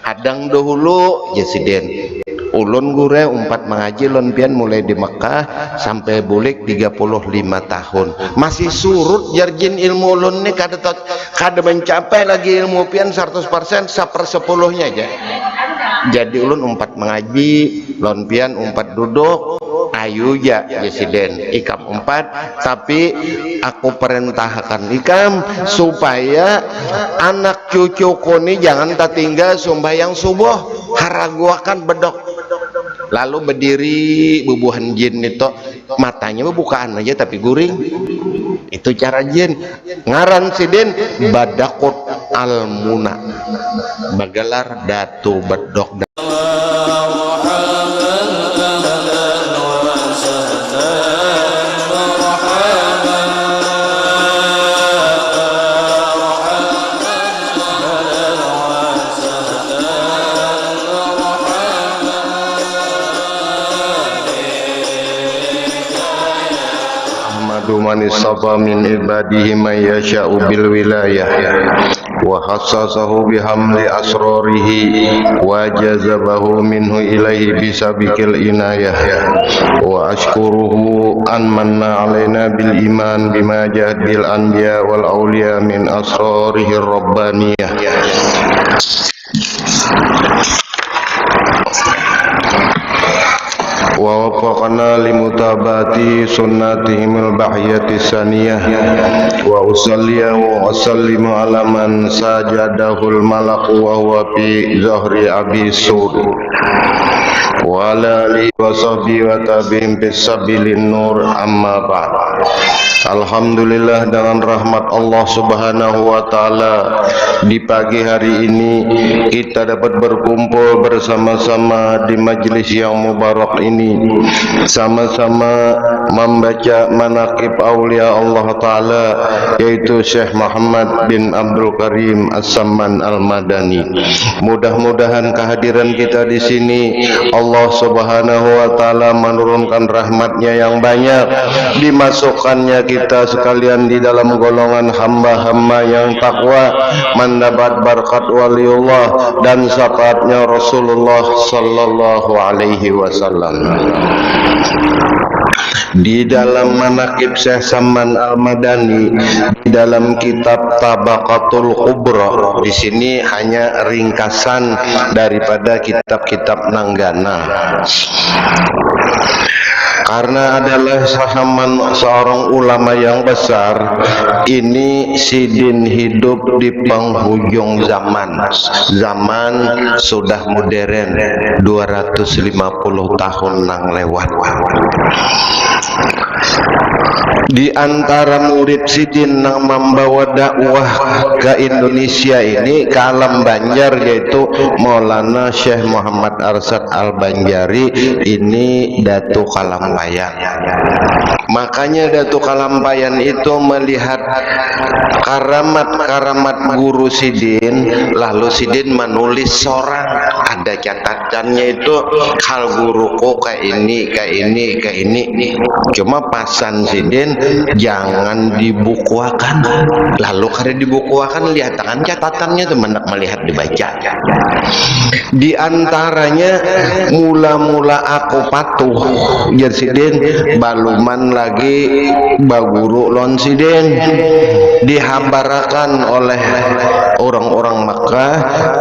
adang dahulu jesiden ulun gure umpat mengaji lon pian mulai di Mekah sampai bulik 35 tahun masih surut jarjin ilmu ulun nih kada mencapai lagi ilmu pian 100% 1/10-nya aja. Jadi ulun umpat mengaji lon pian umpat duduk ayu ya jesiden ikam umpat, tapi aku perintahkan ikam supaya anak cucuku nih jangan tertinggal sembahyang subuh haraguakan bedok lalu berdiri bubuhan jin itu matanya bukaan aja tapi guring. Itu cara jin ngaran sidin Badakut Al-Muna bagelar datu bedok. Man istafa min ibadihi man yasha'u bil wilayah wa khassasahu bihamli asrarihi wa jazabahu minhu ilaihi bisabiqil inayah wa ashkuruhu an manna alaina bil iman bima jahadil anbiya wal awliya min asrarihi rabbaniyah. Wa wafaqana limutabati sunnatihimil bahiyati saniyah wa usalliya wa usallimu ala man sajadahul malaku wa huwa fi zahri abi sud wa ala alihi wa sahbihi wa tabi'in bisabilin nur amma ba'd. Alhamdulillah, dengan rahmat Allah Subhanahu wa taala di pagi hari ini kita dapat berkumpul bersama-sama di majelis yang mubarak ini, sama-sama membaca manaqib aulia Allah taala, yaitu Syekh Muhammad bin Abdul Karim As-Samman Al-Madani. Mudah-mudahan kehadiran kita di sini Allah Subhanahu wa taala menurunkan rahmatnya yang banyak, dimasukkannya kita sekalian di dalam golongan hamba-hamba yang takwa, mendapat berkat waliullah dan syafaatnya Rasulullah sallallahu alaihi wasallam. Di dalam manaqib Syekh Samman Al-Madani di dalam kitab Tabaqatul Kubra, di sini hanya ringkasan daripada kitab-kitab Nanggana. Karena adalah seorang ulama yang besar, ini sidin hidup di penghujung zaman. Zaman sudah modern, 250 tahun nang lewat. Di antara murid sidin yang membawa dakwah ke Indonesia ini ke alam Banjar, yaitu Maulana Syekh Muhammad Arsyad Al-Banjari, ini Datuk Kalampayan. Makanya Datuk Kalampayan itu melihat karamat-karamat guru sidin, lalu sidin menulis seorang, ada catatannya itu hal guruku kayak ini. Cuma pasan sidin jangan dibukuakan. Lalu karena dibukuakan lihatkan catatannya tuh mendak melihat dibaca. Di antaranya mula-mula aku patuh jar sidin baluman lagi baguru lon sidin dihabarakan oleh orang-orang Makkah,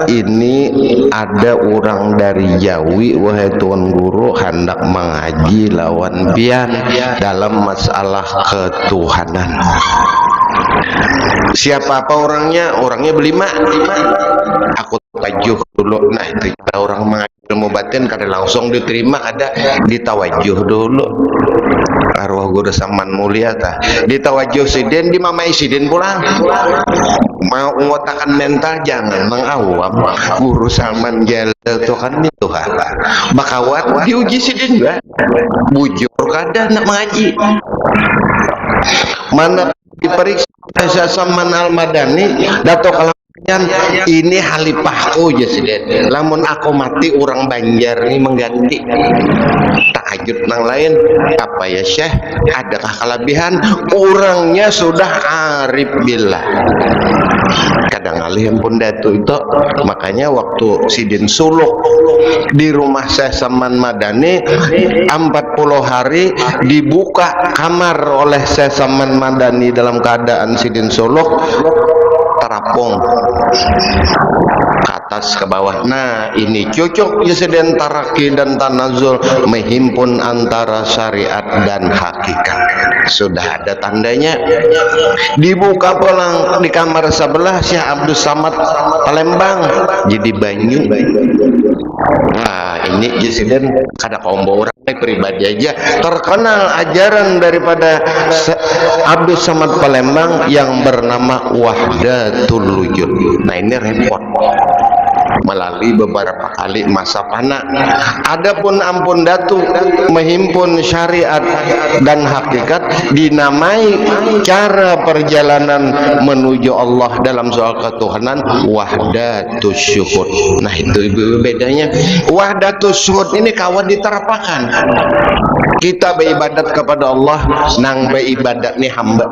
ini ada orang dari Jawi wahai tuan guru hendak mengaji lawan pian dalam masalah ketuhanan. Siapa apa orangnya? Orangnya berlima. Aku tawajuh dulu. Nah, itu orang mengaji ilmu batin kada langsung diterima, ada ditawajuh dulu. Arwah guru Samman mulia tah ditawajuh sidin, dimamai sidin pulang. Mau ngotakan mental jangan mengawam. Guru Samman jel itu kan itu apa? Bakawat diuji sidin juga. Bujur kada nak mengaji. Mana diperiksa Syekh Samman Al-Madani, Datuk Kalampayan, ini halipahku aja sidin. Lamun aku mati orang Banjar ini mengganti. Tahajud nang lain apa ya Syekh? Adakah kelebihan? Orangnya sudah arif billah. kadang alih pun datu itu. Makanya waktu Sidin suluk di rumah Syekh Saman Madani 40 hari dibuka kamar oleh Syekh Saman Madani dalam keadaan Sidin suluk terapung ke atas ke bawah. Nah, ini cocok Sidin taraki dan tanazul, menghimpun antara syariat dan hakikat. Sudah ada tandanya. Dibuka pulang di kamar sebelah Syekh Abdul Samad Palembang jadi banyu. Nah, ini Sidin kada kombo orang pribadi aja terkenal ajaran daripada Abdul Samad Palembang yang bernama Wahdatul Wujud. Nah, ini repot melalui beberapa kali masa fana. Adapun ampun datu menghimpun syariat dan hakikat, dinamai cara perjalanan menuju Allah dalam soal ketuhanan wahdatus syuhud. Nah, itu ibu bedanya. Wahdatus syuhud ini kawan diterapakan. Kita beribadat kepada Allah, nang beribadat nih hamba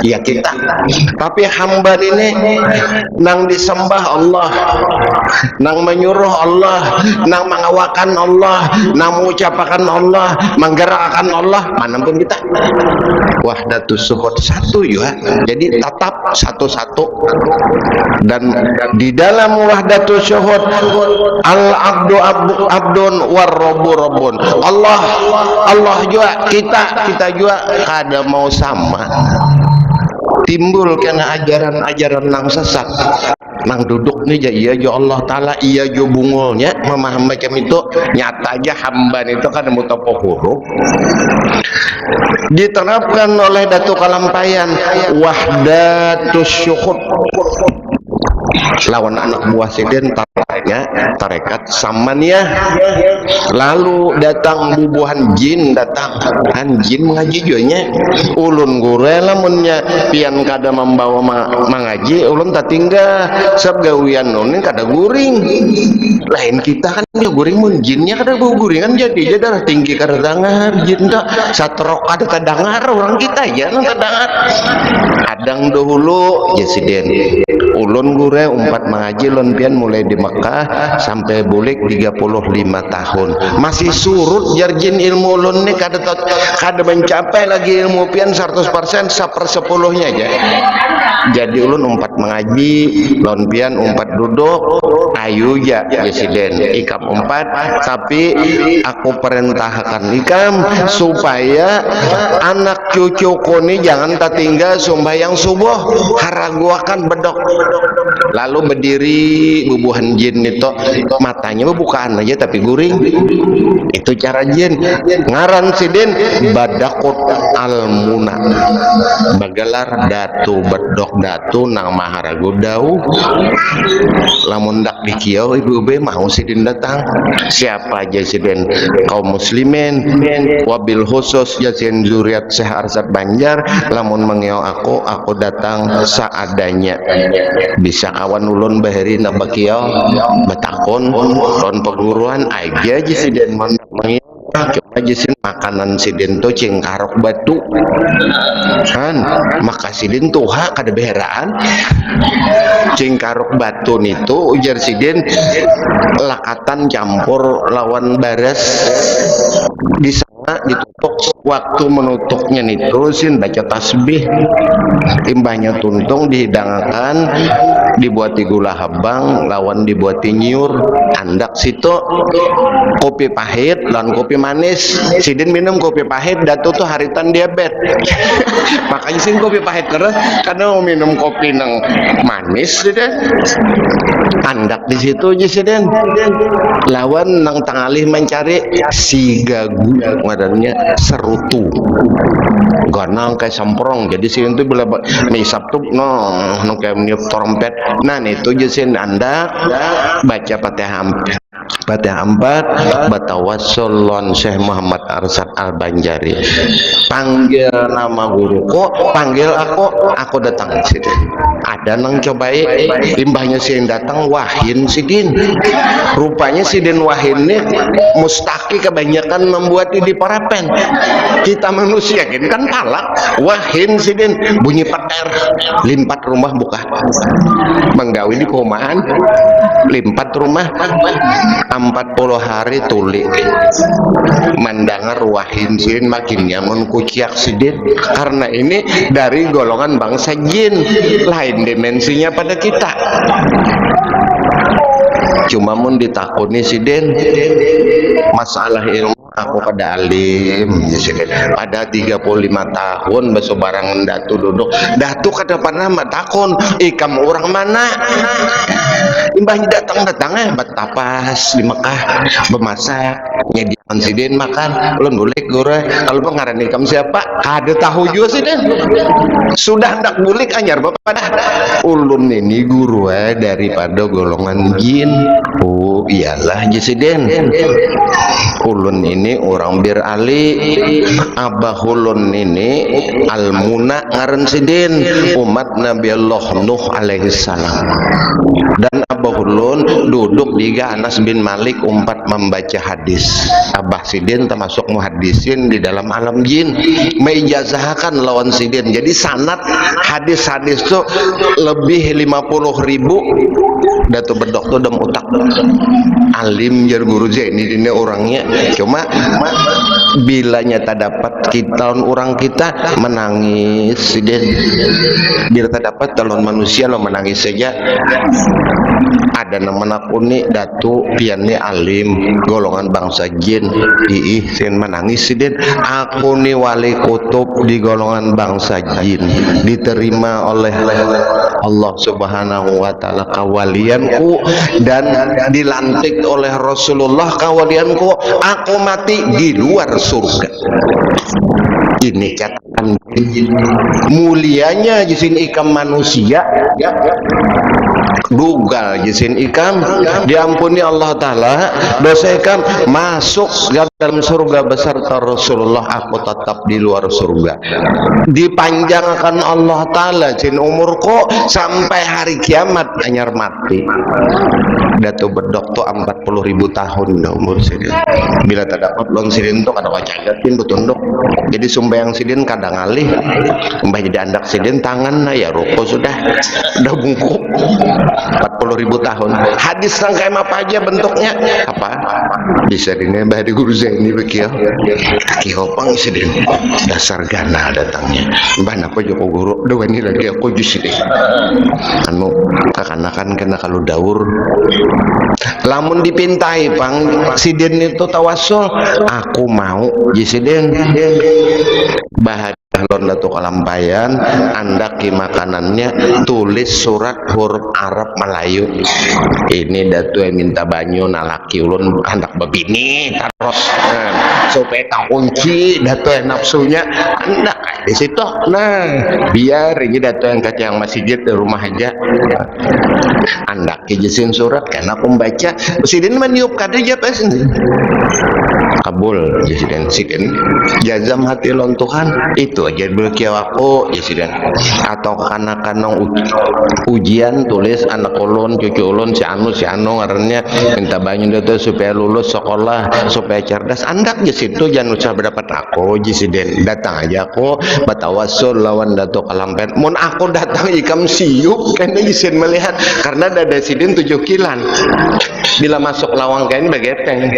ya kita, tapi hamba ini nang disembah Allah, nang menyuruh Allah, nang mengawakan Allah, nang mengucapkan Allah, menggerakkan Allah, manapun kita. Wahdatus syuhud satu ya, jadi tetap satu-satu. Dan di dalam wahdatus syuhud al abdun war rabbu rabbun. Allah juga, kita juga kada mau sama. Timbul kena ajaran-ajaran nang sesat, nang duduk nih ya Allah Ta'ala iya jo bungulnya memahami macam itu. Nyata aja hamba itu kan mutapo huruf diterapkan oleh Datuk Kalampayan wahdatus syuhud. Lawan anak buah Sidin tarekat Samaniyah. Lalu datang bubuhan jin, datang kan jin mengaji juanya. Ulun gure lamunnya pian kada membawa mengaji, ulun tak tinggal sabgawian nunin kada guring. Lain kita kan dia guring mun jinnya kada bau guring kan jadi darah tinggi kada dengar jin tak satrok kada kedengar orang kita ya nang kedengar. Adang dahulu Sidin ulun gure umpat mengaji lon pian mulai di Mekah sampai bulik 35 tahun masih surut jarjin ilmu ulun ni kada mencapai lagi ilmu pian 100% 1/10-nya aja. Jadi ulun umpat mengaji lon pian umpat duduk ayu ya Sidin ikam umpat, tapi aku perintahkan ikam supaya anak cucuku ni jangan tertinggal sembahyang subuh haraguakan bedok. Lalu berdiri bubuhan jin itu matanya bukaan aja tapi guring. Itu cara jin. Ngaran Sidin Badakut Almuna, bagelar datu bedok datu nang maharagu dau. Lamun dak dikiau ibu be mau Sidin datang. Siapa aja Sidin? Kaum muslimin wabil khusus Yasin Zuriat Syekh Arsad Banjar. Lamun mengiau aku datang seadanya. Bisa kawan ulun bahari nak bakiau batakon lon perguruan aja Sidin mengiau. Coba jisin makanan Sidin tu cingkarok batu kan maka Sidin tuha kada beheraan cingkarok batu itu ujar Sidin lakatan campur lawan baras di sana ditutup. Waktu menutuknya nih terusin baca tasbih, imbahnya tuntung dihidangkan, dibuati gula habang, lawan dibuati nyiur, andak situ kopi pahit dan kopi manis. Sidin minum kopi pahit, datu tuh haritan diabetes. Makanya sih kopi pahit terus karena mau minum kopi nang manis gitu. Andak di situ aja Sidin. Lawan nang tangalih mencari si gagu ngadanya serutu. Ganang kayak semprong. Jadi Sidin tuh bila misap tuh no kayak meniup trompet. Nah itu aja Sidin Anda baca Fatihah 4 batawassul lon Syekh Muhammad Arsad Al-Banjari. Panggil nama guruku, panggil aku datang Sidin. ada nang cobai limbahnya si yang datang Wahin Sidin. Rupanya Sidin Wahin ini mustaki kebanyakan membuat di parapen. Kita manusia kan palak. Wahin Sidin bunyi peter limpat rumah buka menggawi di komaan limpat rumah 40 hari tuli mendengar Wahin Sidin makin nyaman kuciak Sidin karena ini dari golongan bangsa jin, lain dimensinya pada kita. Cuma mun ditakuni Sidin masalah ilmu aku kada alim pada 35 tahun besok barang datu duduk datu kada pernah matakun ikam orang mana imbahnya datang betapas di Mekah bemasak nyediakan Sidin makan ulun bulik gore kalau pengaran ikam siapa ada tahu juga Sidin sudah hendak bulik anyar bapak dah ulun ini guru daripada golongan jin. Oh iyalah Sidin ulun ini orang bir ali abah ulun ini almuna ngaran Sidin umat Nabi Allah Nuh alaihi salam dan abah ulun duduk di Anas bin Malik umpat membaca hadis. Abah Sidin termasuk muhadisin di dalam alam jin meijazahkan lawan Sidin jadi sanad hadis-hadis tuh lebih 50.000 datu bedok tuh dem utak alim jar guru ini orangnya cuma bila nyata dapat kita orang kita menangis Sidin bila tak dapat calon manusia lo menangis saja. Ada nama aku nih datu piannya alim golongan bangsa jin iih sin menangis Sidin aku nih wali kutub di golongan bangsa jin diterima oleh Allah subhanahu wa ta'ala kawalianku dan dilantik oleh Rasulullah kawalianku aku mati di luar surga. Ini catatan mulianya jisin ikam manusia dugal jisin ikam diampuni Allah Ta'ala dosa ikam masuk dalam surga beserta Rasulullah aku tetap di luar surga dipanjangkan Allah Ta'ala jin umurku sampai hari kiamat anyar mati datu bedok tuh 40.000 tahun dah umur Sidin bila tak dapat lon Sidin tuh kada kacagatin betunduk jadi sumbayang Sidin kadang alih mbah jadi andak Sidin tangan ya ruko sudah bungkuk 40.000 tahun hadis rangkai apa aja bentuknya apa bisa dini mbah di guru ini begitu kaki hopang Sidin dasar gana datangnya mbah napa Joko Guru dua ini lagi aku jus ini anu kakanakan kena kalau daur lamun dipintai pang Sidin itu tawasul aku mau Sidin bahagia lon datu kalampayan andaki makanannya tulis surat huruf Arab Melayu ini datu yang minta banyu nalaki ulun hendak begini terus supaya tak kunci datu yang nafsunya hendak di situ nah biar ini datu yang kacang masjid di rumah aja andaki jisin surat karena aku membaca Sidin meniup kada aja pas kabul Sidin jazam hati lon Tuhan itu aja berkiau aku Sidin atau kanak-kanang ujian tulis anak ulun cucu ulun si anu ngarannya minta banyu itu supaya lulus sekolah supaya cerdas andak situ jangan usah berdapat aku Sidin datang aja aku batawasul lawan datu kalampen mun aku datang ikam siuk kena Sidin melihat karena dada Sidin 7 kilan bila masuk lawang kain begeteng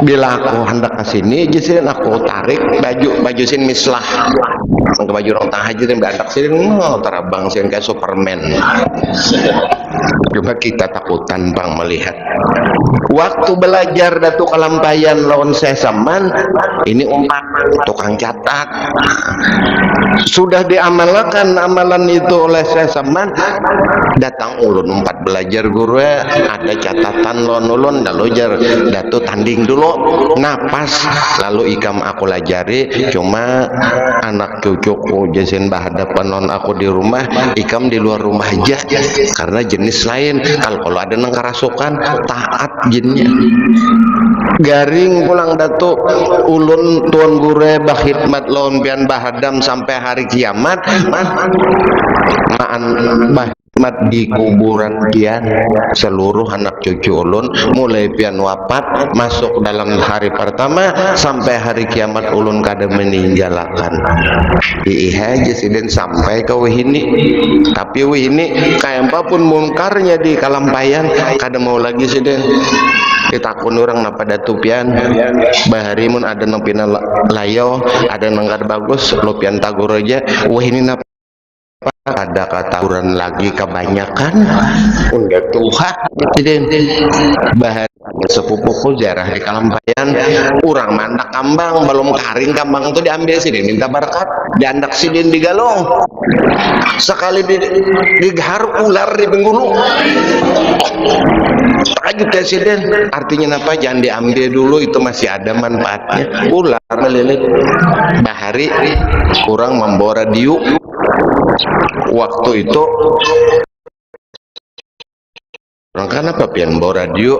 bila aku hendak ke sini Sidin aku tarik baju sin mislah ke baju orang tahajud yang berantak Sidin terabang sin kayak Superman cuma kita takutan bang melihat waktu belajar datu kalampayan lawan sesaman ini umpat tukang catat sudah diamalkan amalan itu oleh sesaman datang ulun umpat belajar guru ada catatan lawan ulun dalujar datu tanding dulu napas lalu ikam aku lajari cuma anak cucuku jasin bahadapan non aku di rumah ikam di luar rumah aja karena jenis jenis lain. Kalau ada nang kerasukan taat jinnya. Garing pulang datu ulun tuan gure bahidmat lawan pian bahadam sampai hari kiamat maan bahidmat di kuburan pian seluruh anak cucu ulun mulai pian wafat masuk dalam hari pertama sampai hari kiamat ulun kada meninggalkan aja siden sampai ke wihini. Tapi wihini kayak apapun mungkarnya di kalampayan kada mau lagi siden ditakun orang napa datu pian bahari mun ada nang pina layo ada nang kada bagus lo pian tagur aja wah ini napa ada kataguran lagi kebanyakan udah tuhan jadi bahari sepupuku jarah di kalampayan orang mandak kambang belum karing kambang itu diambil sini minta berkat diandak sidin digalong sekali digaruk ular di penggulu takjub presiden artinya apa jangan diambil dulu itu masih ada manfaatnya ular melilit bahari kurang membawa radio waktu itu orang kan apa pian bawa radio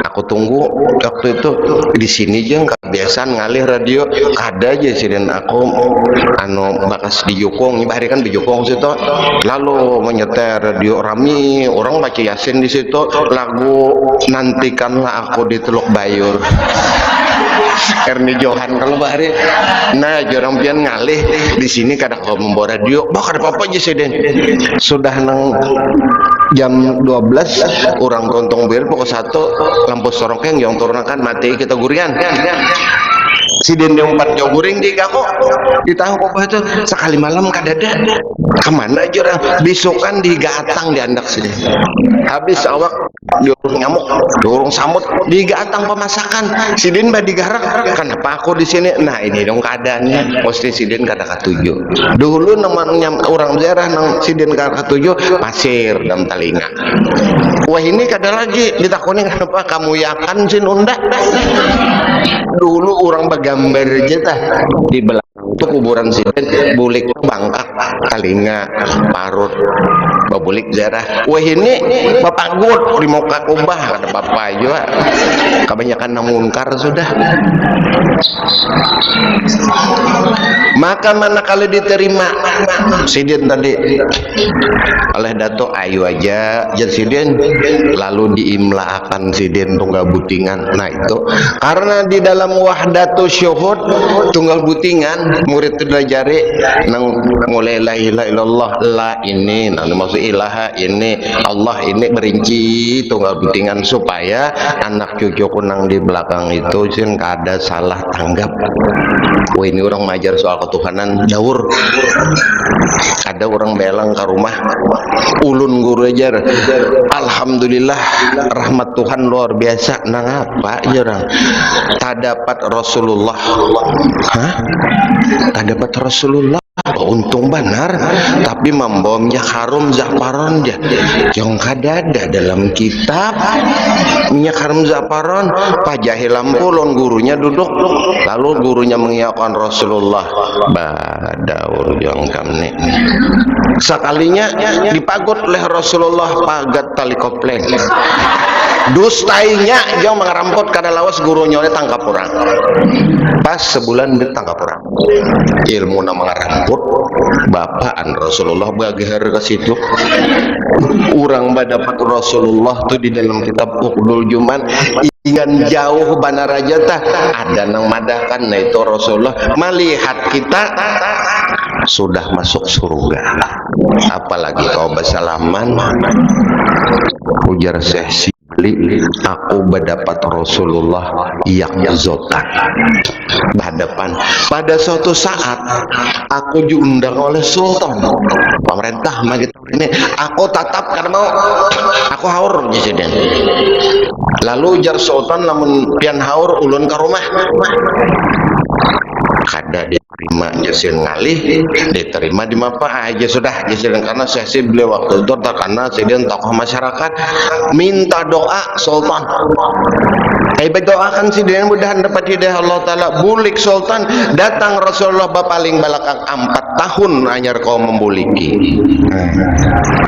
aku tunggu waktu itu di sini jeng kebiasaan ngalih radio ada aja sih dan aku bakas di Jukong ini hari kan di Jukong situ lalu menyetel radio rami orang baca yasin di situ lagu nantikanlah aku di Teluk Bayur Erni Johan kalau bahari nah jorang pian ngalih di sini kadang kalau membawa radio bakal apa aja sih den sudah nang jam 12 orang tontong bir pokok satu lampu sorongkeng yang turunakan mati kita gurian si dende umpat jauh guring di kok ditahu kok itu sekali malam kadada kemana aja orang besokan di gatang diandak sini habis awak diurung nyamuk diurung samut di gatang pemasakan si den badi garak kenapa aku di sini nah ini dong keadaannya mesti si den kada katuju dulu namanya orang daerah nang si den kada katuju pasir dalam telinga wah ini kada lagi ditakoni kenapa kamu yakan sin unda dulu orang bergambar aja tah di belakang itu kuburan siden bulik bangkak telinga parut babulik darah wah ini bapak gut di muka kubah kata bapak juga kebanyakan namungkar sudah maka mana kali diterima siden tadi oleh dato ayu aja jan siden lalu diimlaakan siden tunggal butingan nah itu karena di dalam wahdatu syuhud tunggal butingan murid itu jari nang mulai la ilaha illallah la ini nang maksud ilaha ini Allah ini berinci tunggal butingan supaya anak cucu kunang di belakang itu sih kada salah tanggap wah ini orang mengajar soal ketuhanan daur ada orang belang ke rumah ulun guru ajar alhamdulillah rahmat Tuhan luar biasa nang apa ya orang tak dapat Rasulullah tak dapat Rasulullah untung benar tapi membomnya harum zafaron dia yang kada ada dalam kitab minyak harum zafaron Pak Jahil Lampulon gurunya duduk lalu gurunya mengiyakan Rasulullah badaur yang kami sekalinya dipagut oleh Rasulullah pagat tali kopleng dustainya yang mengerampot kada lawas gurunya oleh tangkap orang pas sebulan ditangkap orang ilmu nama ngerampot bapaan Rasulullah bagahar ke situ orang dapat Rasulullah tuh di dalam kitab Uqdul Juman ingan jauh bana raja tah ada nang madakan nah itu Rasulullah melihat kita sudah masuk surga apalagi kau bersalaman ujar sesi aku berdapat Rasulullah yang zotak berhadapan pada suatu saat aku diundang oleh sultan pemerintah ini aku tatap karena mau aku haur jadi lalu ujar sultan namun pian haur ulun ke rumah kada terima jasil ngalih diterima di mapa aja sudah jasil karena sesi beliau waktu itu karena sedang tokoh masyarakat minta doa sultan berdoakan si dia mudahan dapat hidayah Allah Ta'ala bulik sultan datang Rasulullah paling balakang 4 tahun anyar kau membuliki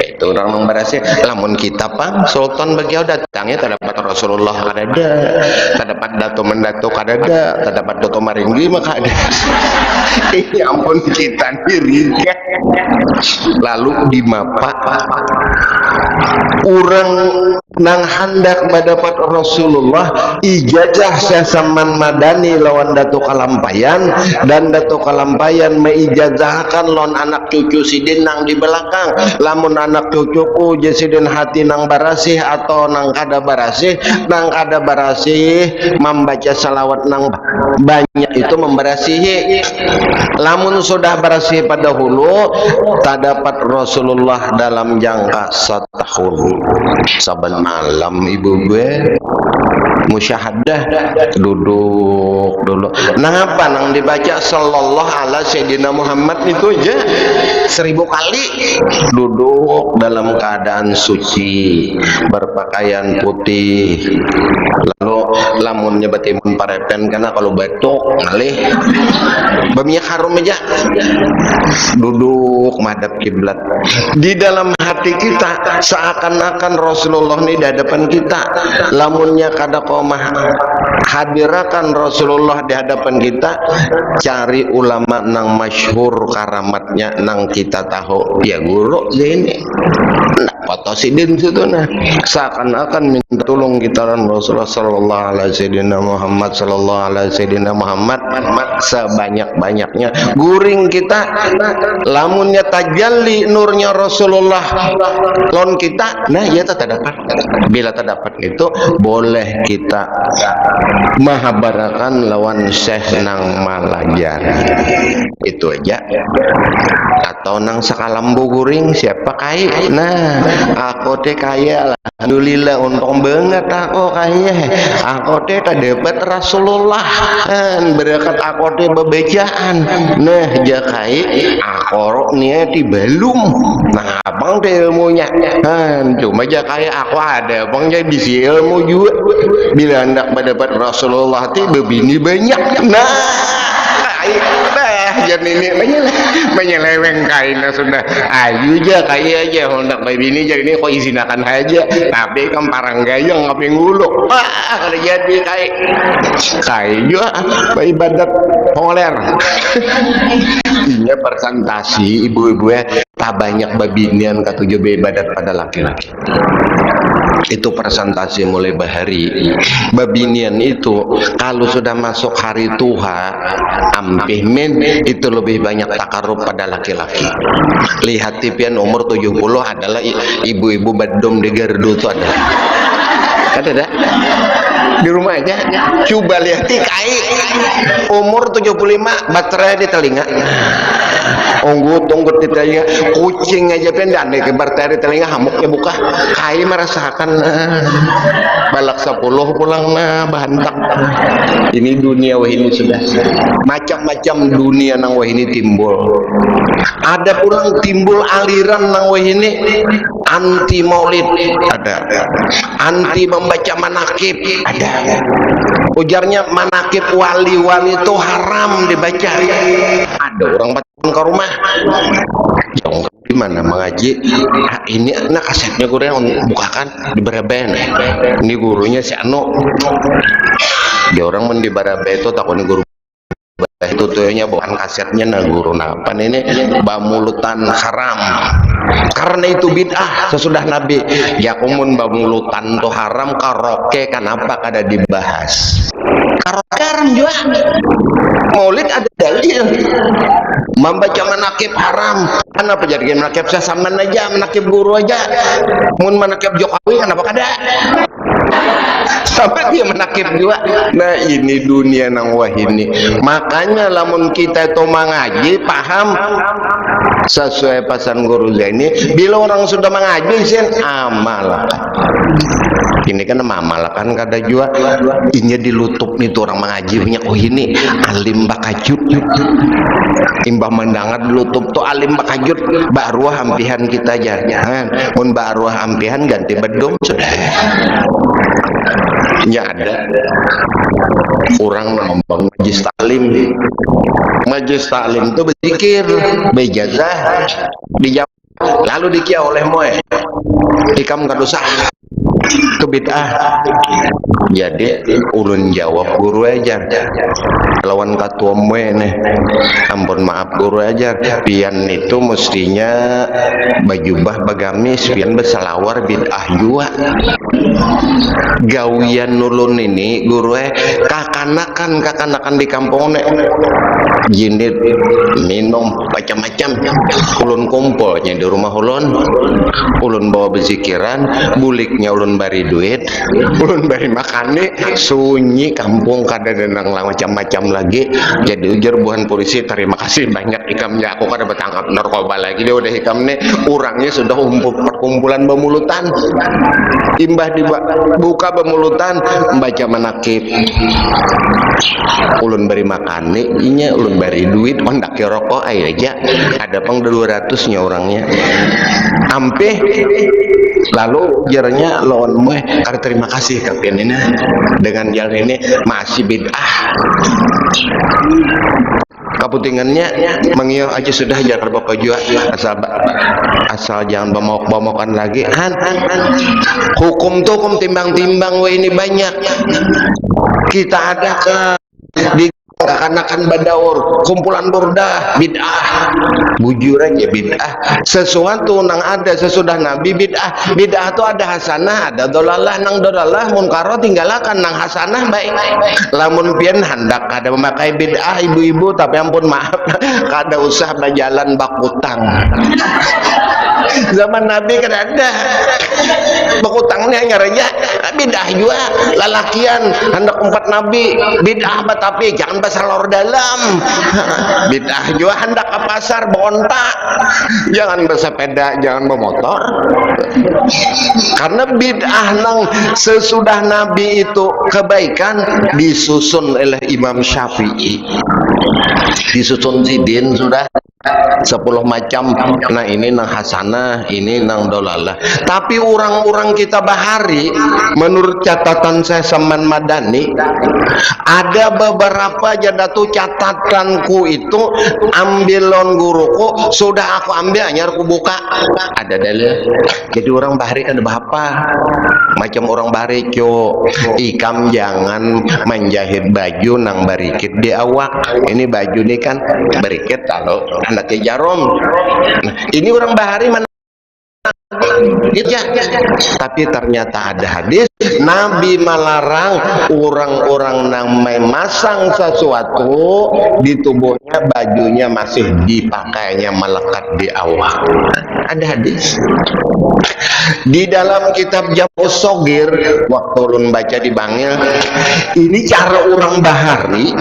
itu orang memberasi lamun kita pak sultan bagi datangnya terdapat Rasulullah ada terdapat dato mendato ada terdapat dato maringgi maka ada ya ampun kita diri lalu di mapa orang nang hendak mendapat Rasulullah ijazah sesaman madani lawan Datuk Kalampayan dan Datuk Kalampayan meijazahkan lawan anak cucu sidin nang di belakang lamun anak cucuku jasidin hati nang barasih atau nang kada barasih membaca salawat nang banyak itu membarasihi lamun sudah barasih pada hulu tak dapat Rasulullah dalam jangka 1 tahun saban malam ibu gue musyahadah duduk dulu apa nang dibaca sallallahu ala sayyidina Muhammad itu aja 1000 kali duduk dalam keadaan suci berpakaian putih lalu lamunnya batimun parepen karena kalau batuk ngalih baminya harum aja duduk madhab kiblat di dalam hati kita seakan-akan Rasulullah ini di hadapan kita lamunnya kada komah hadirakan Rasulullah di hadapan kita cari ulama nang masyhur karamatnya nang kita tahu ya guru ini nah foto sidin situ nah seakan-akan minta tolong kita Rasulullah sallallahu alaihi Muhammad sallallahu alaihi Muhammad sebanyak-banyaknya guring kita lamunnya tajalli nurnya Rasulullah lon kita nah ya tak dapat bila tak dapat itu boleh kita mahabarakan lawan syekh nang malajari itu aja atau nang sakalambu guring siapa kaya nah aku teh kaya alhamdulillah untung banget aku kaya aku teh tak dapat Rasulullah kan berkat aku teh bebejaan nah jakai aku nih belum nah abang teh ilmunya kan cuma jakai aku ada abang jadi bisi ilmu juga bila hendak mendapat Rasulullah teh bebini banyak nah jadi ini menyeleweng kainnya sudah ayu aja kayak aja hendak bini jadi ini kok izinakan aja tapi kan parang gayang ngapain nguluk kalau jadi kayak juga ibadat poler ini presentasi ibu-ibu ya tak banyak babinian ketujuh ibadat pada laki-laki itu presentasi mulai bahari babinian itu kalau sudah masuk hari Tuha ampih min itu lebih banyak takarub pada laki-laki lihat tipian umur 70 adalah ibu-ibu badom di gardu itu ada kan ada di rumah aja coba lihat tikai umur 75 baterai di telinga unggut di telinga kucing aja pendek ke baterai di telinga hamuknya buka kai merasakan balak 10 pulang bahantak ini dunia wah ini sudah macam-macam dunia nang wah ini timbul ada pulang timbul aliran nang wah ini anti maulid ada anti membaca manakib ada ujarnya manakib wali-wali itu haram dibaca ada orang batang ke rumah jong gimana mengaji ini anak kasetnya gue yang bukakan di Baraben ini gurunya si Anu dia orang di Baraben itu takutnya guru itu tuhnya bukan kasetnya nah guru apa ini bamulutan haram karena itu bid'ah sesudah Nabi yakumun bamulutan tuh haram karaoke kenapa kada dibahas karaoke haram juga maulid ada dalil membaca manakib haram kenapa jadi manakib saya sama aja manakib guru aja mun manakib Jokowi kenapa kada sampai dia menakib juga nah ini dunia nang wah ini makanya lamun kita itu mengaji paham sesuai pesan guru ini bila orang sudah mengaji sen amal Ini kan mamalakan kada jua inya dilutup nih tuh orang mengaji punya oh ini alim bakajut imbah mendangar dilutup tuh alim bakajut baruah ampihan kita aja mun baruah ampihan ganti bedung sudah ya ada orang ngomong majlis taklim itu berzikir bejazah dijawab lalu dikia oleh moe ikam kadosa itu bid'ah. Jadi ulun jawab guru ajar lawan ketua moe nih ampun maaf guru ajar pian itu mestinya bajubah bagamis pian bersalawar bid'ah juga gawian nulun ini guru kakanakan di kampung nek jinit minum macam-macam ulun kumpulnya di rumah ulun bawa berzikiran buliknya ulun bari duit ulun bari makane sunyi kampung kada denang lah macam-macam lagi jadi ujar buhan polisi terima kasih banyak ikamnya aku kada bertangkap narkoba lagi dia udah ikamnya orangnya sudah perkumpulan pemulutan imbah dibuka pemulutan membaca manakib ulun bari makane inya ulun bari duit ondak rokok aja ada pang 200 nya orangnya ampe lalu jarnya lawan mue karena terima kasih kapian ini dengan jalan ini masih bid'ah keputingannya mengiyo aja sudah jangan bapak jua asal jangan bomok-bomokan lagi hukum tuh hukum timbang-timbang ini banyak kita ada ke di kekanakan badaur kumpulan burdah bid'ah bujur aja bid'ah sesuatu nang ada sesudah nabi bid'ah tuh ada hasanah ada dolalah nang dolalah munkaro tinggalkan nang hasanah baik lamun pian hendak ada memakai bid'ah ibu-ibu tapi ampun maaf kada usah berjalan bakutang zaman nabi kan ada bakutangnya ngaraja bid'ah juga lalakian hendak umpat nabi bid'ah tapi jangan salor dalam bid'ah juga hendak ke pasar bontak jangan bersepeda jangan bermotor karena bid'ah nang sesudah nabi itu kebaikan disusun oleh Imam Syafi'i disusun sidin sudah 10 macam nah ini nang hasanah ini nang dolalah tapi orang-orang kita bahari menurut catatan saya Saman Madani ada beberapa jadatu catatanku itu ambilon guruku sudah aku ambil hanya aku buka ada dalil jadi orang bahari kan berapa macam orang bahari co ikam jangan menjahit baju nang barikit di awak ini baju ini kan barikit kalau anaknya jarum nah, ini orang bahari mana gitu ya. Tapi ternyata ada hadis Nabi melarang orang-orang yang memasang sesuatu di tubuhnya bajunya masih dipakainya melekat di awak. Ada hadis di dalam kitab Jamus Sogir waktu ulun baca di Bangil ini cara orang bahari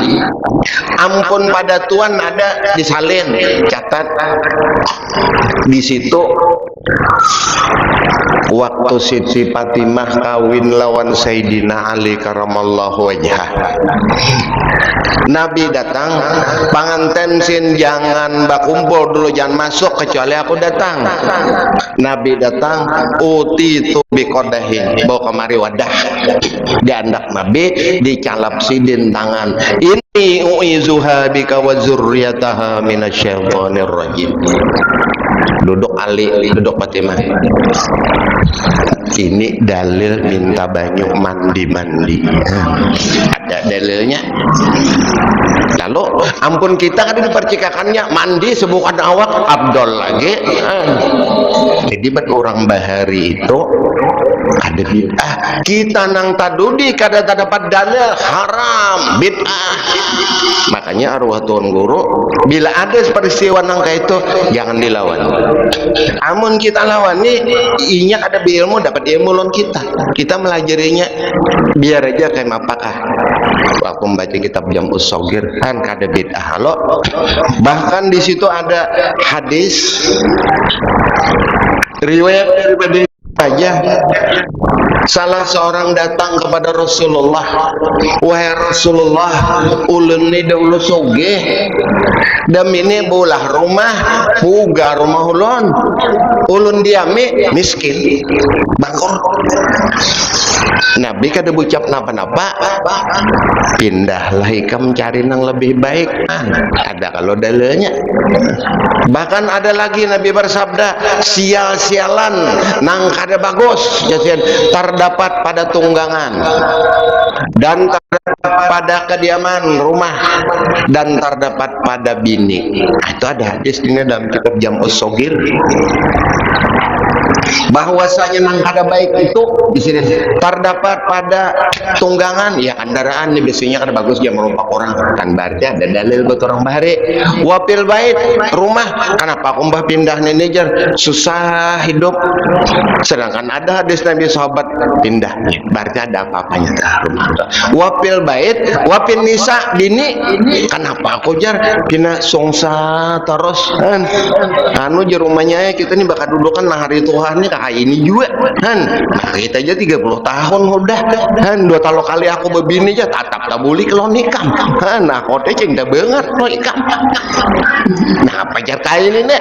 ampun pada Tuhan ada disalin catat di situ waktu Siti Fatimah kawin lawan Sayyidina Ali karamallahu wajhah Nabi datang panganten sin jangan bakumpul dulu jangan masuk kecuali aku datang Nabi datang uti itu bikodahin bawa kemari wadah di andak Nabi dicalap sidin tangan ini uizuha bika wa zurriyataha minasyaitonir rajim duduk Ali duduk Fatimah ini dalil minta banyu mandi ada dalilnya lalu ampun kita kan dipercikakannya mandi sebukan awak abdol lagi jadi buat orang bahari itu ada bid'ah kita nang tadudi kada dapat dalil haram bid'ah makanya arwah Tuan Guru bila ada peristiwa nang kayak itu jangan dilawan amun kita lawan nih inya ada ilmu dapat ilmu lon kita melajarinya biar aja kayak apakah waktu membaca kitab Jamus Sogir kan kada bid'ah lo bahkan di situ ada hadis riwayat daripada aja Salah seorang datang kepada Rasulullah, wahai Rasulullah, ulun ni dah ulu sogeh, dan ini bolah rumah, puga rumah ulun diami miskin, bangkrut. Nabi kada ucap napa-napa, pindahlah ikam cari yang lebih baik. Ada kalau dalanya. Bahkan ada lagi Nabi bersabda, sial-sialan nang kada bagus, terdapat pada tunggangan dan terdapat pada kediaman rumah dan terdapat pada bini. Itu ada hadis ini dalam kitab Jam'us Shogir, bahwasanya nang kada baik itu di sini terdapat pada tunggangan, ya kendaraan ini biasanya kada bagus dia merompak orang, kan berarti ada dalil buat orang bahari. Wapil bait rumah, kenapa aku mbah pindah ini jar susah hidup, sedangkan ada hadis Nabi sahabat pindah, berarti ada apa-apanya rumah. Wapil bait wapil nisa bini, kenapa aku jar kena songsa terus anu di rumahnya kita ini bakal dudukan nah hari Tuhan ini kayak ini juga kan. Nah, kita aja 30 tahun udah kan, 2 tahun kali aku bebini aja tatap tak boleh kalau nikah kan. Nah kode ceng dah banget lo nikah. Nah pacar kain ini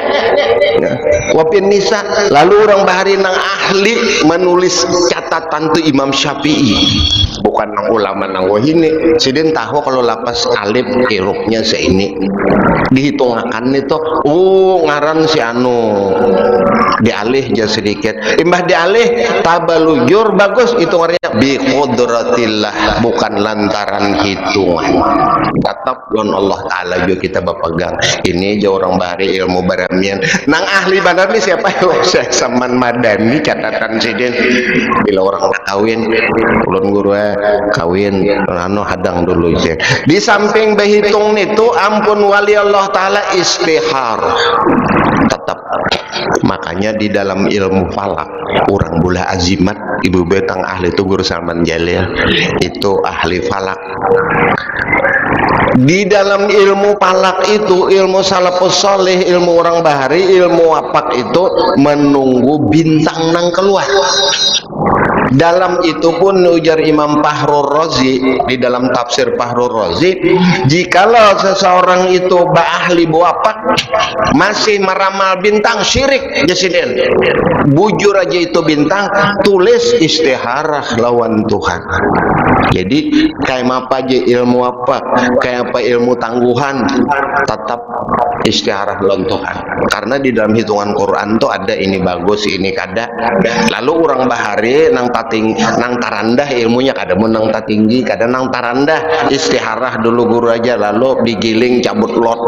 wapin nisa. Lalu orang bahari nang ahli menulis catatan tu Imam Syafi'i, bukan nang ulama nang wahini. Sidin tahu kalau lapas alif irupnya seini dihitungkan itu, ngaran si anu dialih aja sedikit, imbah dialih tabalujur bagus itu artinya bi qudratillah, bukan lantaran hitungan. Tetap lon Allah Ta'ala juga kita berpegang. Ini jauh orang bahari ilmu baramian nang ahli benar nih siapa yo? Syekh Saman Madani catatan sidin bila orang kawin ulun guru kawin anu hadang dulu sih. Di samping berhitung itu ampun wali Allah Ta'ala istihar tetap. Makanya di dalam ilmu falak orang bola azimat ibu betang ahli itu Guru Salman Jalil itu ahli falak. Di dalam ilmu falak itu ilmu salafus soleh, ilmu orang bahari, ilmu apak itu menunggu bintang nang keluar. Dalam itu pun ujar Imam Fahrur Razi di dalam tafsir Fahrur Razi, jikalau seseorang itu ahli buapak masih meramal bintang syirik jasiden, bujur aja itu bintang, tulis istiharah lawan Tuhan. Jadi kayak apa aja ilmu apa, kayak apa ilmu tangguhan, tetap istiharah lawan Tuhan. Karena di dalam hitungan Quran tuh ada ini bagus, ini kada. Lalu orang bahari nang nang tarandah ilmunya kada mun nang tinggi, kada nang tarandah istiharah dulu guru aja, lalu digiling cabut lot.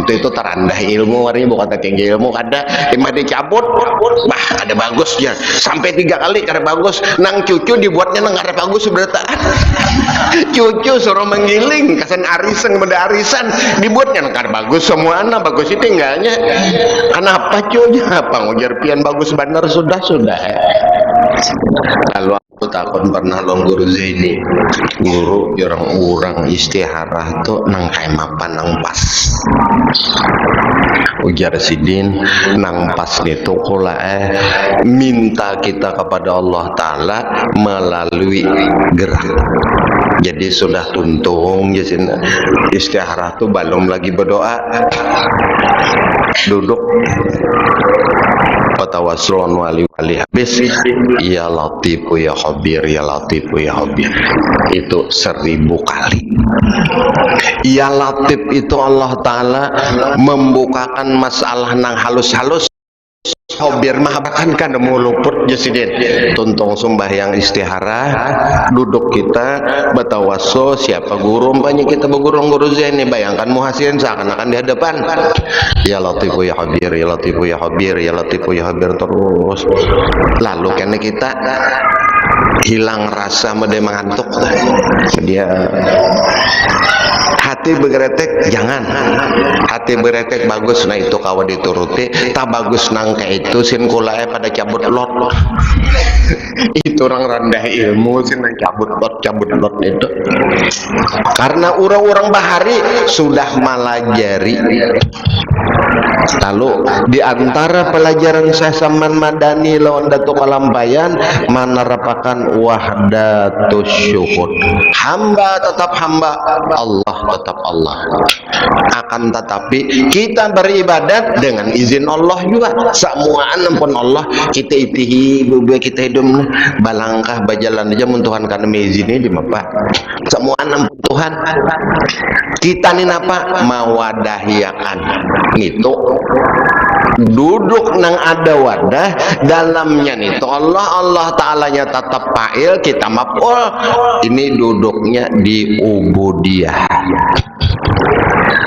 Itu tarandah ilmu, artinya bukan tinggi ilmu kada. Imah dicabut, bah ada bagus ya. Sampai 3 kali kada bagus, nang cucu dibuatnya nang kada bagus berarti. Cucu suruh menggiling, kasan arisan benda arisan dibuatnya nang kada bagus semua anak bagus itu tinggalnya. Kenapa cucu? Apa ngujar pian bagus benar sudah. Lalu aku takut pernah long guru Zaini, guru orang istiharah tuh nang kayak mapan nang pas. Ujar sidin nang pas itu kula minta kita kepada Allah Ta'ala melalui gerak. Jadi sudah tuntung jadi istiharah tuh belum lagi berdoa, duduk patawassulun wali habis ya latifu ya khabir, ya latifu ya khabir itu 1000 kali. Ya latif itu Allah Ta'ala membukakan masalah nang halus-halus. Khabir mah bahkan kan muluput jasidin tuntung sembahyang istiharah, duduk kita bertawassul siapa guru umpanya kita berguru Zaini, bayangkan muhasirin seakan-akan di hadapan ya latifu ya khabir, ya latifu ya khabir, ya latifu ya khabir terus. Lalu karena kita hilang rasa mede mengantuk dia hati bergeretek, jangan hati bergeretek bagus, nah itu kawan dituruti, tak bagus nang kayak itu sin kulae pada cabut lot. Itu orang rendah ilmu sin nang cabut lot itu. Karena orang-orang bahari sudah malajari Lalu di antara pelajaran Syekh Saman Madani lawan Datuk Kalampayan menerapakan wahdatus syuhud. Hamba tetap hamba, Allah tetap Allah. Akan tetapi kita beribadat dengan izin Allah juga. Semua pun Allah kita itihi bubuk kita hidup balangkah bajalan aja mun Tuhan kana mezine di mapa. Semua Tuhan kita ni apa mawadahiakan itu duduk nang ada wadah dalamnya nih to Allah Ta'alanya tetap fa'il kita maf'ul. Ini duduknya di ubudiyah.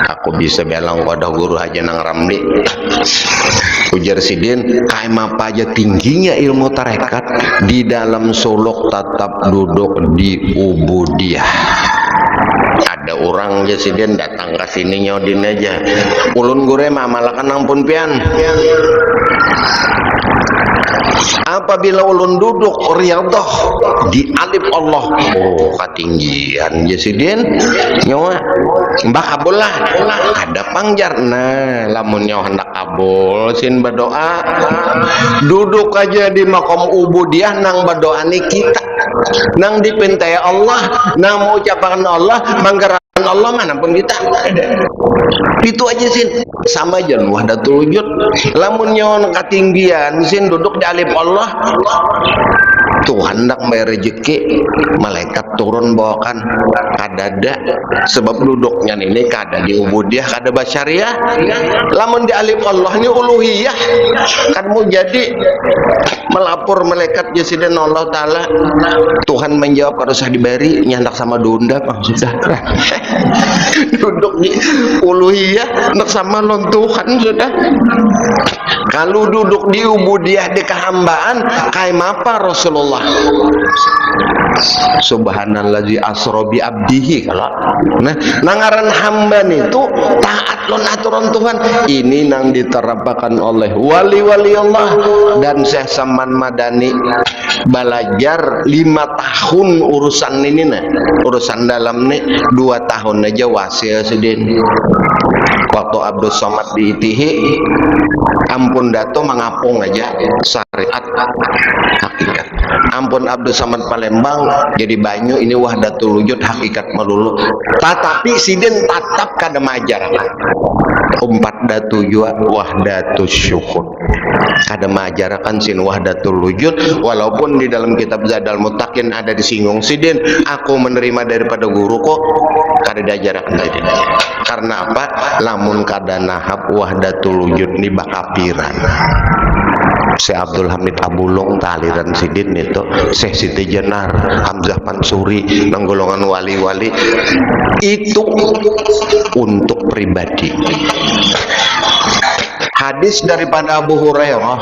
Aku bisa bilang wadah guru aja nang Ramli ujar sidin kaim apa aja tingginya ilmu tarekat di dalam suluk tetap duduk di ubudiyah. Ada orang aja sidin datang ke sini nyodin aja ulun gure mamalakan ampun pian. Apabila ulun duduk riyadhah di alif Allah, oh ketinggian jasidin nyawa mbak kabul lah ada pangjar. Nah lamun nyawa hendak kabul sin berdoa duduk aja di makom ubudiyah nang berdoa nih kita nang dipintai Allah nang mengucapkan Allah manggaran Allah mana pun kita itu aja sin sama aja wahdatul wujud. Lamun nyawa ketinggian sin duduk di alif Allah Tuhan hendak bayar rezeki malaikat turun bawakan kadada sebab duduknya ini kada di ubudiyah kada basyariah. Lamun di alif Allah ini uluhiyah kan mau jadi melapor malaikat jasiden Allah Ta'ala Tuhan menjawab kalau usah diberi nyandak sama dunda bang sudah duduk di uluhiyah hendak sama non Tuhan sudah. Kalau duduk di ubudiyah di kehambaan kayak apa Rasulullah subhanallazi asra bi abdihi kalau nah nangaran hamba itu taat lon aturan Tuhan ini nang diterapkan oleh wali-wali Allah. Dan Syekh Saman Madani belajar 5 tahun urusan ini nah urusan dalam nih 2 tahun aja wasil sedin waktu Abdul Somad diitihi ampun dato mengapung aja syariat hakikat. Ampun Abdul Somad Palembang jadi banyu ini wahdatul wujud hakikat melulu. Tetapi sidin tatap kada majarkan umpat datu jua wahdatus syuhud kada majarkan sin wahdatul wujud. Walaupun di dalam kitab Zadal Muttaqin ada disinggung sidin aku menerima daripada guru kok kada diajarkan sidin. Karena apa? Lamun kada nahab wahdatul wujud ni bakapiran. Syekh Abdul Hamid Abulong taliran sidin itu Syekh Siti Jenar Hamzah Mansuri nang golongan wali-wali itu untuk pribadi. Hadis daripada Abu Hurairah.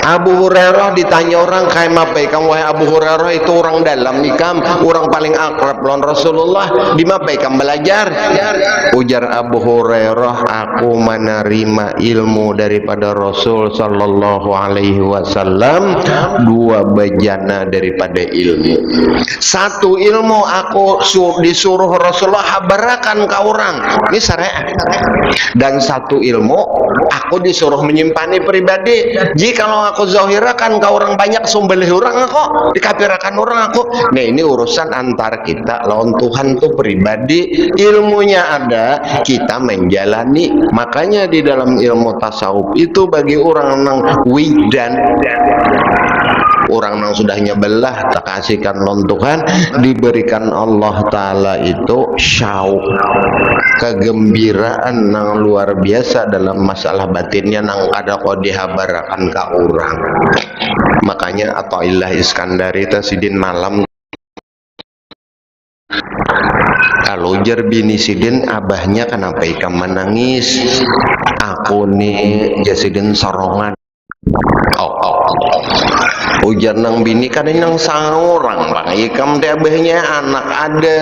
Abu Hurairah ditanya orang kayak apa ikam wahai Abu Hurairah itu orang dalam ikam orang paling akrab lawan Rasulullah di apa ikam belajar. Ujar Abu Hurairah aku menerima ilmu daripada Rasul sallallahu alaihi wasallam 2 bejana daripada ilmu. 1 ilmu aku disuruh Rasulullah habarakan ke orang ini syariat. Dan 1 ilmu aku disuruh menyimpan pribadi. Jikalau aku zahirakan ke orang banyak sumbelih orang aku dikapirakan orang aku. Nah ini urusan antar kita lawan Tuhan tuh pribadi. Ilmunya ada kita menjalani. Makanya di dalam ilmu tasawuf itu bagi orang nang widan orang yang sudah nyebelah tak kasihkan non Tuhan diberikan Allah Ta'ala itu syauq kegembiraan yang luar biasa dalam masalah batinnya nang ada kok dihabarakan ke orang. Makanya Athaillah Iskandari tasidin malam kalau jar bini sidin abahnya kenapa ikam menangis aku nih jasidin sorongan ujar nang bini kan nang seorang bang ikam teh abahnya anak ada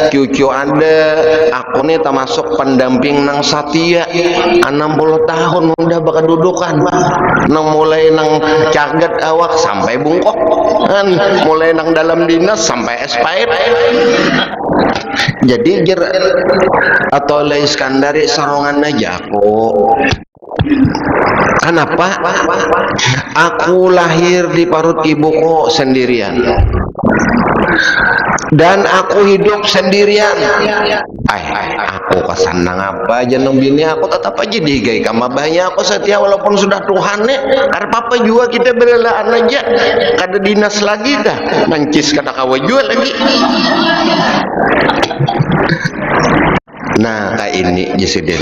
cucu ada aku nih termasuk pendamping nang Satya 60 tahun udah bakal dudukan nang mulai nang caget awak sampai bungkok kan mulai nang dalam dinas sampai expired. Jadi atau Iskandari sarongan aja aku. Kenapa? Aku lahir di perut ibuku sendirian. Dan aku hidup sendirian. Aku kesanang apa aja nang bini aku tetap aja digai kama banyak aku setia walaupun sudah Tuhan karena papa juga kita berelaan aja kada dinas lagi dah mancis kata kawa jual lagi. Nah kayak ini Jesiden,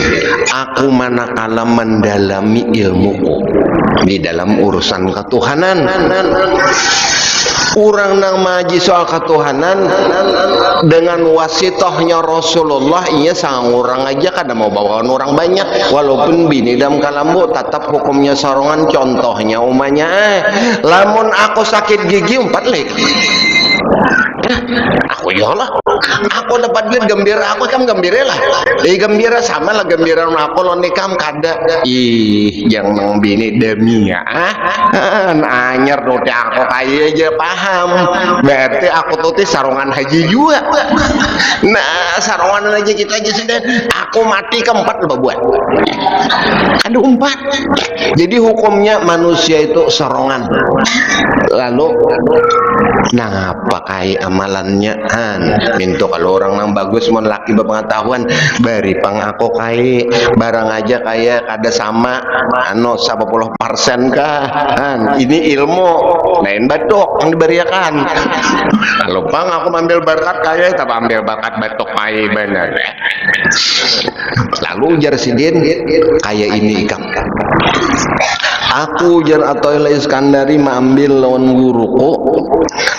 aku manakala mendalami ilmuku di dalam urusan ketuhanan, orang nang maji soal ketuhanan dengan wasitohnya Rasulullah, iya sang orang aja kada mau bawaan orang banyak walaupun bini dalam kalambu tetap hukumnya sorongan. Contohnya umanya lamun aku sakit gigi 4 lek aku ya lah aku dapat duit gembira aku kan gembira lah gembira sama lah gembira aku lo nikam kada yang nang bini demi ya anyer nuti aku kaya aja paham berarti aku tuh sarungan haji juga. Nah sarungan aja kita aja sudah aku mati keempat apa buat ada 4. Jadi hukumnya manusia itu sarungan lalu nah pakai amalannya minta kalau orang yang bagus mau laki berpengetahuan bari pang aku kai barang aja kayak ada sama 90% kah ini ilmu lain batuk yang diberiakan kalau pang aku ambil bakat kayak tak ambil bakat batuk kai benar. Lalu ujar Sidin kayak ini ikam aku ujar atau Iskandari mengambil lawan guruku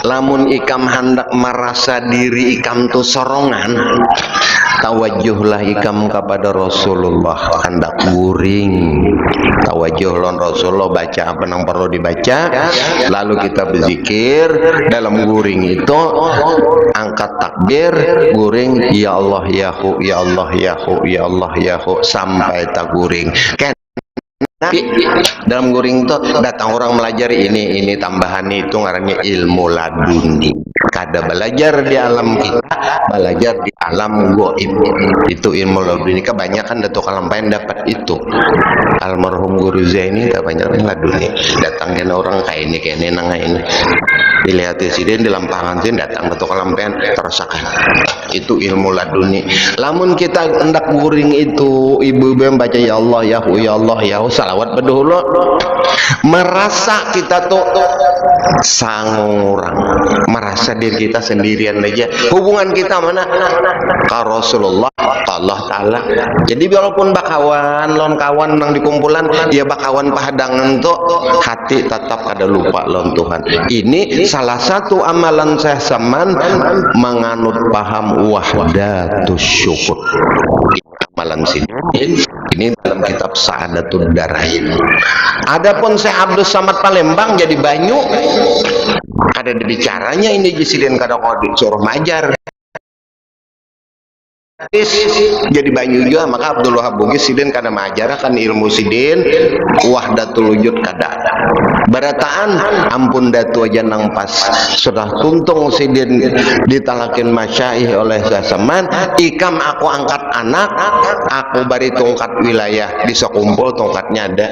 lamun ikam hendak merasa diri ikam tu sorongan tawajuhlah ikam kepada Rasulullah hendak guring tawajuh lawan Rasulullah baca apa yang perlu dibaca lalu kita berzikir dalam guring itu angkat takbir guring ya Allah yahu ya Allah yahu ya Allah yahu sampai tak guring. Tapi dalam guring itu datang orang melajari ini tambahan itu ngarannya ilmu laduni. Kada belajar di alam kita, belajar di alam goib. Itu ilmu laduni. Kebanyakan Datuk Kalampayan dapat itu. Almarhum Guru Zaini kebanyakan laduni. Datang kena orang kayak ini nang ini. Dilihat Sidin di lampangan sini datang Datuk Kalampayan terasakan. Itu ilmu laduni. Lamun kita hendak guring itu ibu-ibu baca ya Allah yahu ya Allah yahu salawat berdahulu merasa kita tuh sang orang merasa diri kita sendirian aja hubungan kita mana ke Rasulullah Allah Ta'ala. Jadi walaupun bakawan lon kawan nang dikumpulan dia bakawan pahadangan tuh hati tetap ada lupa lon Tuhan. Ini salah satu amalan saya saman menganut paham wahdatus syukur. Amalan sini ini dalam kitab Sa'adatul Darain. Adapun Syekh Abdul Samad Palembang jadi banyu ada dibicaranya ini Jesiden kada kode suruh majar jadi banyu juga maka Abdul Wahab Bugis Sidin kada majar kan ilmu Sidin wahdatul wujud kada barataan ampun datu aja nang pas sudah tuntung Sidin ditalakin masyaih oleh Sasaman ikam aku angkat anak aku bari tongkat wilayah bisa kumpul tongkatnya ada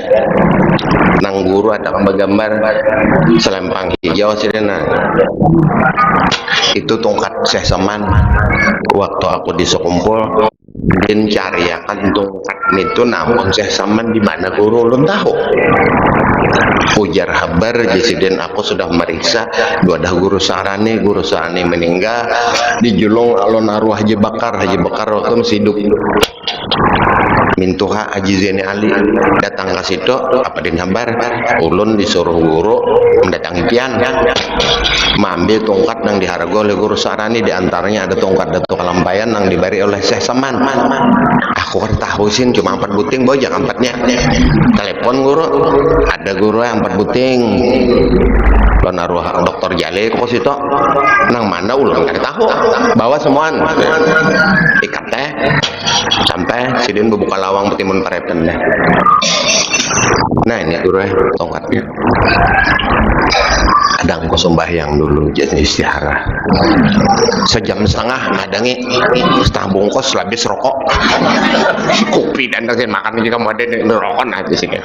nang guru ada gambar selempang hijau Sidin itu tongkat Sasaman waktu aku di Sekumpul dan cari akan tongkat itu namun Sasaman di mana guru belum tahu. Ujar habar Jesiden aku sudah meriksa dua dah guru sarane meninggal di julung alon arwah Haji Bakar waktu masih hidup mintuha Haji Zaini Ali datang ke situ apa din habar ulun disuruh guru mendatangi pian mengambil tongkat yang dihargai oleh guru sarani diantaranya ada tongkat Datuk Kalampayan yang diberi oleh Syekh Saman aku kan tahu sih cuma 4 buting bojak 4-nya telepon guru ada guru yang 4 buting lo naruh dokter Jale kok situ nang mana ulang kali tahu bawa semuaan ikat teh sampai sidin berbuka lawang betimun parepen deh. Nah ini dulu tongkatnya kadang ku sembahyang dulu jadi istihara sejam setengah ngadangi setengah bungkus habis rokok kopi dan terus makan juga mau ada rokok aja sih kan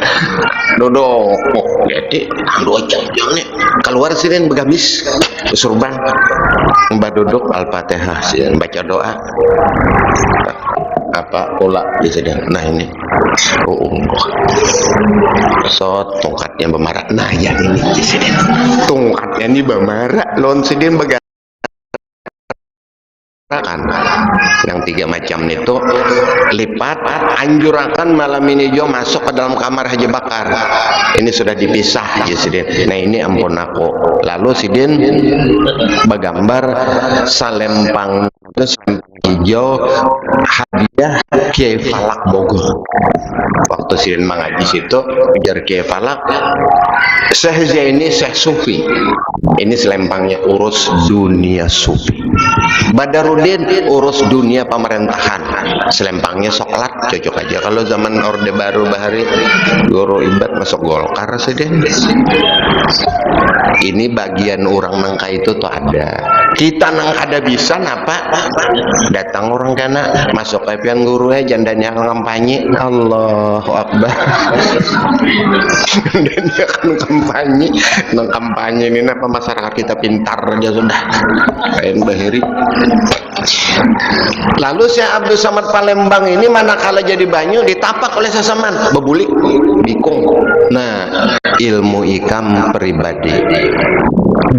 duduk jadi 2 jam nih keluar sini begamis surban mbak duduk al-fatihah sih baca doa apa pola gitu deh. Nah ini so tongkatnya bemarak. Nah ya ini di sini tongkatnya ini bemarak lon sidin kan yang 3 macam itu lipat anjurakan malam ini jo masuk ke dalam kamar Haji Bakar ini sudah dipisah ya sidin. Nah ini ampun aku lalu sidin bergambar salempang hijau hadiah Kiai Falak Bogor. Waktu sidin mengaji situ ujar Kiai Falak Syekh Zaini Syekh Sufi ini selempangnya urus dunia sufi, Badarudin urus dunia pemerintahan, selempangnya soklat cocok aja kalau zaman Orde Baru Bahari Guru Ibad masuk Golkar sidin. Ini bagian orang nangka itu tuh ada kita nang ada bisa napa datang orang kana masuk kepian guru jandanya kampanye Allahu Akbar dan dia kan kampanye ini apa masyarakat kita pintar aja sudah kayak Bahiri. Lalu Syekh Abdul Samad Palembang ini manakala jadi banyu ditapak oleh sesaman bebulik bikung. Nah ilmu ikam pribadi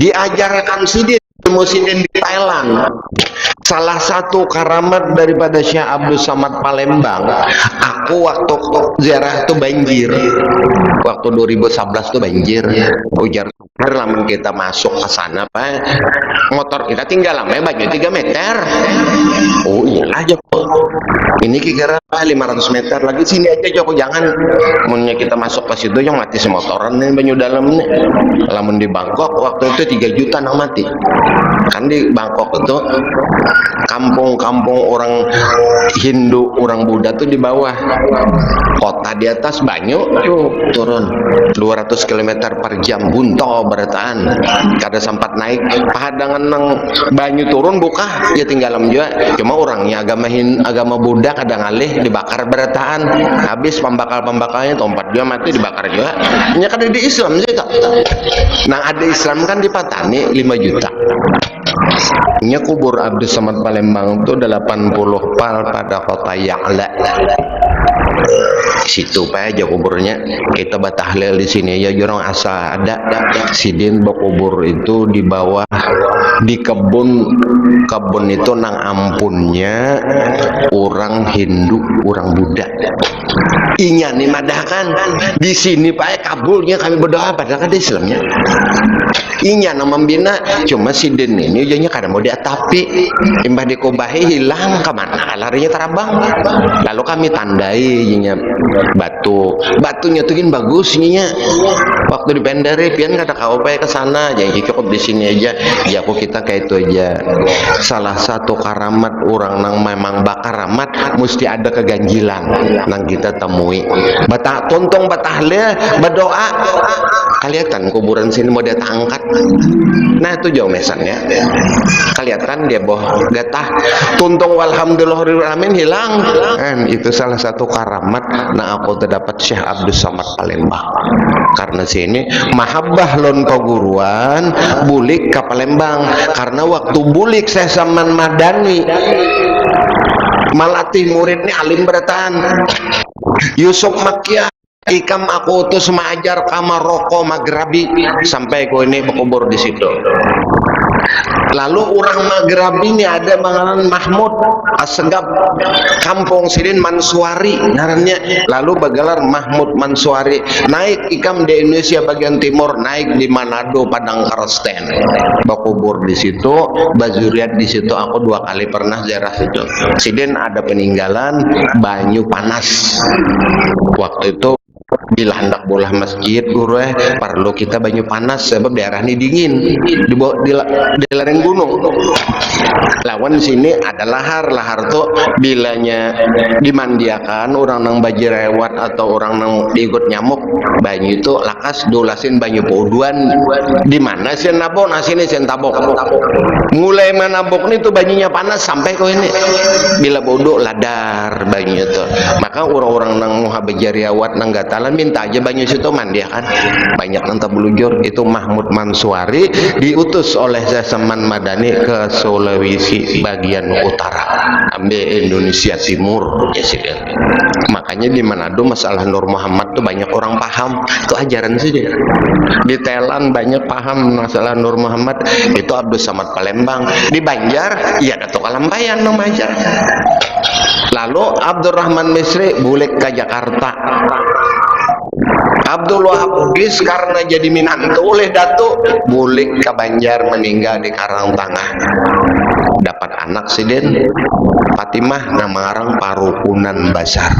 diajarkan sidin ilmu sidin di Thailand. Salah satu karamat daripada Syekh Abdul Samad Palembang, aku waktu ziarah itu banjir waktu 2011 tuh banjir ujar lamun kita masuk ke sana Pak motor kita tinggal lama banyak 3 meter. Oh iyalah Joko ini kira 500 meter lagi sini aja Joko jangan munnya kita masuk ke situ yang mati semotoran nih banyu dalam nih. Lamun di Bangkok waktu itu 3 juta nang mati kan di Bangkok itu kampung-kampung orang Hindu orang Buddha tuh di bawah kota di atas banyu tuh turun 200 km per jam bunto berataan kada sempat naik pahadangan nang banyu turun buka ya tinggalam juga cuma orangnya agama Buddha kadang ngalih dibakar berataan habis pembakal-pembakalnya tompat dia mati dibakar juga nya kada di Islam sih tak nah ada Islam kan di Patani 5 juta nya kubur Abdul Samad Palembang itu 80 pal pada kota Ya'la situ Pak aja kuburnya kita batahlil di sini ya jorong asa ada sidin berkubur itu di bawah di kebun itu nang ampunnya orang Hindu orang Buddha inya nih madahkan di sini Pak kabulnya kami berdoa padahal ada Islamnya inya nama membina cuma sidin ini jadinya kadang mau diatapi imbah dikobahi hilang kemana larinya terabang lalu kami tandai inya batunya tuh bagusnya waktu di Pendari pian kata kau ke sana jadi cukup di sini aja ya aku kita kayak itu aja salah satu karamat orang nang memang bakaramat mesti ada keganjilan nang kita temui batah tontong batahlil berdoa kelihatan kuburan sini mau dia angkat nah itu jauh mesannya kelihatan dia boh gatah tuntung walhamdulillahirrahmanirrahim hilang itu salah satu karamat nah aku terdapat Syekh Abdul Samad Palembang karena sini mahabbah lon paguruan bulik ke Palembang karena waktu bulik saya Saman Madani malatih muridnya alim beratan Yusuf Makkiyah ikam aku tuh semajar kamar rokok maghrabi sampai ku ini berkubur di situ. Lalu orang maghrabi ini ada manganan Mahmud Asegab kampung Sidin Mansuari ngarannya lalu bagalar Mahmud Mansuari naik ikam di Indonesia bagian timur naik di Manado Padang Karsten berkubur di situ bazuriat di situ aku 2 kali pernah ziarah situ Sidin ada peninggalan banyu panas waktu itu bila hendak bolah masjid guru perlu kita banyu panas sebab daerah ini dingin di lereng gunung. Lawan sini ada lahar tuh bilanya dimandiakan orang nang bajirewat atau orang nang diikut nyamuk banyu itu lakas dolasin banyu pouduan di mana sih nabok sini sih tabok mulai manabok nih tuh banyunya panas sampai kau ini bila bodoh ladar banyu itu maka orang-orang nang muha bajirewat nang gatalan minta aja banyu situ mandi kan banyak nang tabelujur itu Mahmud Mansuari diutus oleh Zasaman Madani ke Sulawesi bagian utara ambil Indonesia Timur ya sih. Makanya di Manado masalah Nur Muhammad tuh banyak orang paham itu ajaran saja. Di Thailand banyak paham masalah Nur Muhammad itu Abdul Samad Palembang. Di Banjar ya Datuk Kalampayan nama ajar. Lalu Abdurrahman Misri bulik ke Jakarta. Abdul Wahab Bugis karena jadi minantu oleh Datuk bulik ke Banjar meninggal di Karangtengah. Dapat anak siden Fatimah nama orang Parukunan Basar.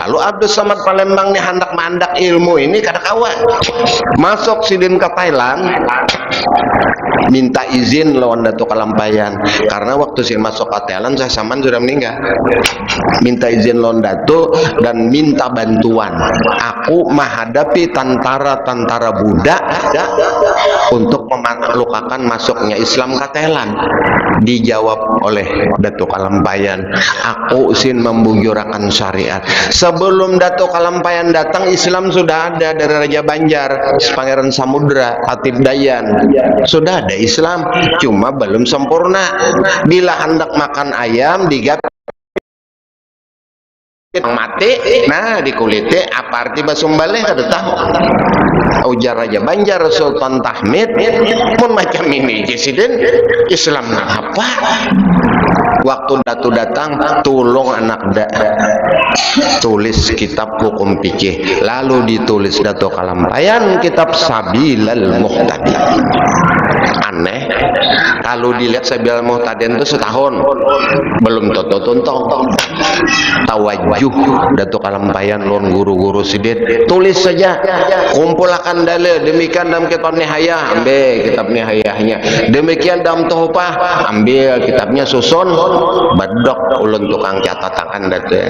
Lalu Abdul Samad Palembang nih hendak mandak ilmu ini kada kawan masuk siden ke Thailand minta izin lawan Datuk Kalampayan karena waktu saya masuk ke Thailand saya saman sudah meninggal minta izin lawan Datuk dan minta bantuan aku menghadapi tentara Buddha untuk memaklukakan masuknya Islam ke Thailand. Dijawab oleh Datuk Kalampayan aku sin membujurakan syariat. Sebelum Datuk Kalampayan datang Islam sudah ada dari Raja Banjar Pangeran Samudra Atib Dayan sudah ada Islam cuma belum sempurna. Bila hendak makan ayam digat mati nah di kulitnya apa arti basumbaleh kada tahu. Ujar Raja Banjar Sultan Tahmid mun macam ini presiden Islam nah apa waktu Datu datang tolong anak tulis kitab hukum fikih lalu ditulis Datuk Kalampayan kitab Sabilal Muhtadi. Aneh kalau dilihat Sabilal Muhtadi itu setahun belum tuntung tawajuh Datuk Kalampayan lon guru-guru sidit tulis saja kumpulkan dalil demikian dalam kitab Nihayah ambil kitab Nihayahnya demikian dalam Tuhfah ambil kitabnya susun bedok ulun tukang catatan Datu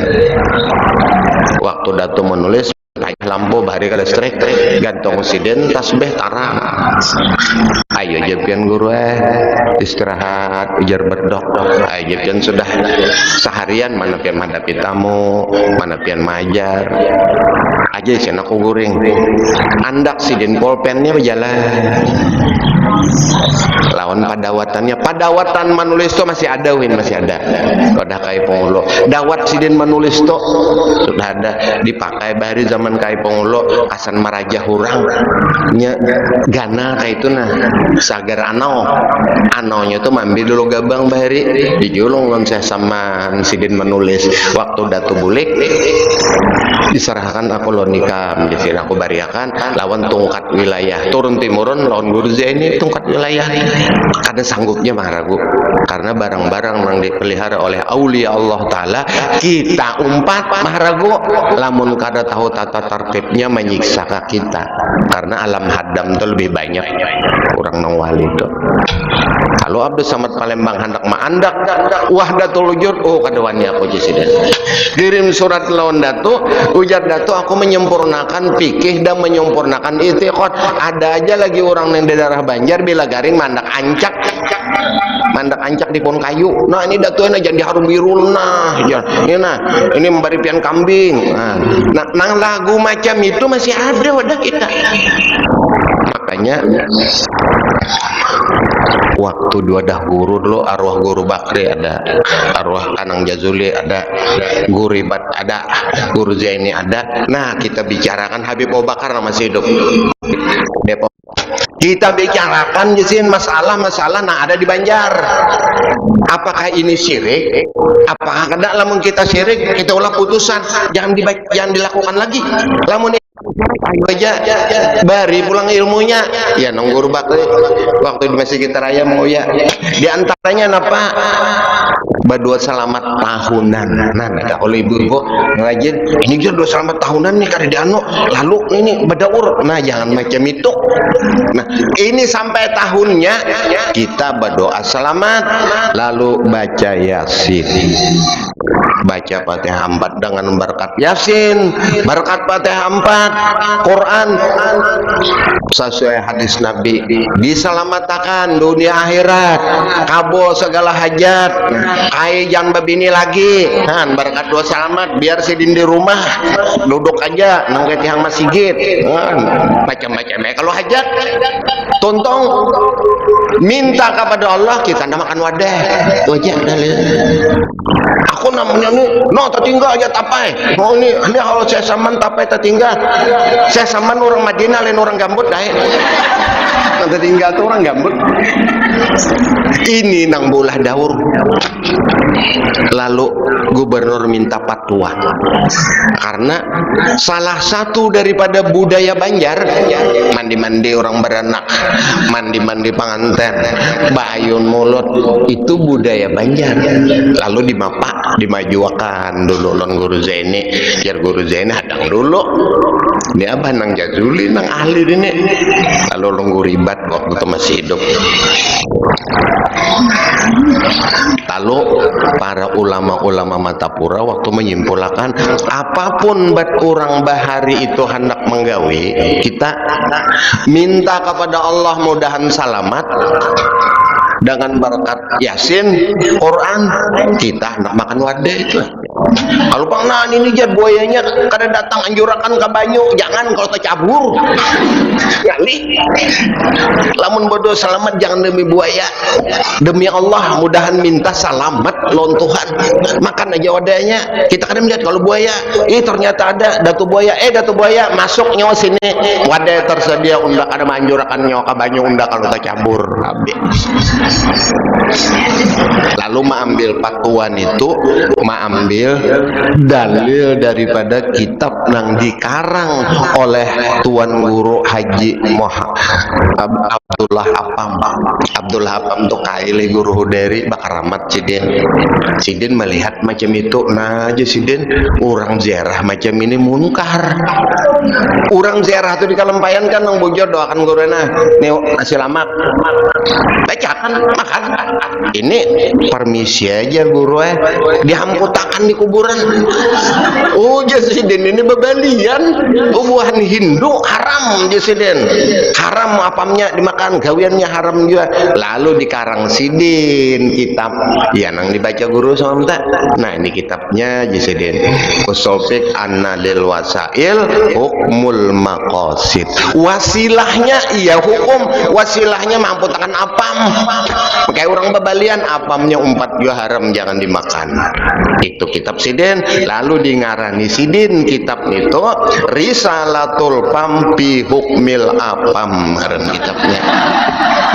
waktu Datu menulis lampu bahari ke listrik gantung siden tasbih tarang ayo jepian guru istirahat ujar berdok ayo jepian sudah seharian mana pian menghadapi tamu mana pian majar aja sih aku guring andak siden pulpennya berjalan lawan padawatan menulis itu masih ada masih ada pada kai pengulo dawat siden menulis itu sudah ada dipakai bahari zaman kai pengulo asan maraja hurang nya gana kayak itu nah sagar anonya tuh mambil dulu gabang bahari dijulung lon saya sama siden menulis waktu Datu bulik diserahkan aku lon nikah menjadi aku bariakan lawan tungkat wilayah turun timurun lawan Gurza ini tungkat wilayah kada sanggupnya maharagu karena barang-barang yang dipelihara oleh aulia Allah Ta'ala kita umpat maharagu lamun kada tahu tata tertibnya menyiksa kita karena alam hadam itu lebih banyak orang nang wali itu. Kalau Abdul Samad Palembang hendak maandak Wahdatul Wujud kada wani aku jesiden kirim surat lawan Datu ujar Datu aku menyempurnakan fikih dan menyempurnakan i'tiqad ada aja lagi orang yang di daerah Banjar bila garing mandak ancak di pohon kayu nah ini Datu ini jadi harum biru nah ya ini nah ini memberi pian kambing nah nang lagu macam itu masih ada wadah kita makanya waktu dua dah guru dulu arwah guru Bakri ada arwah Kanang Jazuli ada guru Ibat ada guru Zaini ada nah kita bicarakan Habib Abu Bakar masih hidup Depok kita bicarakan jisin masalah nah ada di Banjar apakah ini syirik apakah kada lamun kita syirik kita ulah putusan jangan dilakukan lagi lamun aja bari pulang ilmunya ya nang guru Bakri waktu di Masjid Raya mau ya di antaranya apa Badua selamat tahunan. Nah, kalau ibu-ibu ngajin, ini dia dua selamat tahunan nih kada dianu, lalu ini badaur. Nah, jangan macam itu. Nah, ini sampai tahunnya kita berdoa selamat, lalu baca Yasin. Baca Fatihah 4 dengan berkat Yasin, berkat Fatihah 4, Quran sesuai hadis Nabi, diselamatkan dunia akhirat, kabul segala hajat, kai jangan babini lagi. Nah, berkat doa selamat, biar sidin di rumah duduk aja nangket yang masjid. Macam-macam. Kalau hajat tontong minta kepada Allah, kita namakan wadah. Wajah aku namanya nih, no tertinggal aja tapai. Oh ini kalau saya saman tapai tertinggal. Saya saman orang Madinah, lain orang gambut dah. Tertinggal tuh orang gambut. Ini nang bolah daur. Lalu gubernur minta fatwa. Karena salah satu daripada budaya Banjar, mandi-mandi orang beranak, mandi-mandi pengantin, bayun mulut, itu budaya Banjar. Lalu dimajuakan dulu lon Guru Zaini, biar Guru Zaini hadang dulu. Ini apa nang jazuli nang ahli ini. Lalu longgu ribat waktu itu masih hidup. Lalu para ulama-ulama Matapura waktu menyimpulkan apapun bat orang bahari itu hendak menggawi, kita minta kepada Allah mudahan salamat dengan berkat Yasin, Quran, kita hendak makan wadah itu. Kalau bang, nah ini dia buayanya kada datang anjurakan ke banyu, jangan kalau tercabur. Kali, lamun bodoh selamat jangan demi buaya. Demi Allah, mudahan minta selamat lon Tuhan. Makan aja wadahnya. Kita kadang melihat kalau buaya, ternyata ada datu buaya masuk nyawa sini. Wadah tersedia undak ada manjurakan nyawa ke banyu undak kalau tercabur. Habis. Lalu mengambil patuan itu, mengambil dalil daripada kitab yang dikarang oleh Tuan Guru Haji Abdullah Apam tuh kaili Guru Huderi bakaramat Sidin melihat macam itu. Nah aja Sidin orang ziarah macam ini munkar. Orang ziarah itu di Kalempayan kan nang bujur doakan guruna nih nasi lamak bacakan makan. Ini permisi aja guru dihamputakan di kuburan. Jasidin ini bebalian buahan Hindu haram. Jasidin haram apamnya dimakan, gawiannya haram juga. Lalu dikarang Sidin kitab ya nang dibaca guru sama minta. Nah ini kitabnya Jasidin Usul Fiqh An-Nadil Wasail Hukmul Maqasid. Wasilahnya iya hukum, wasilahnya mamputakan apam. Kayak orang bebalian apamnya umpat juga haram, jangan dimakan. Itu kitab Sidin. Lalu dingarani Sidin kitab itu Risalatul Pampi Hukmil Apam, haram kitabnya.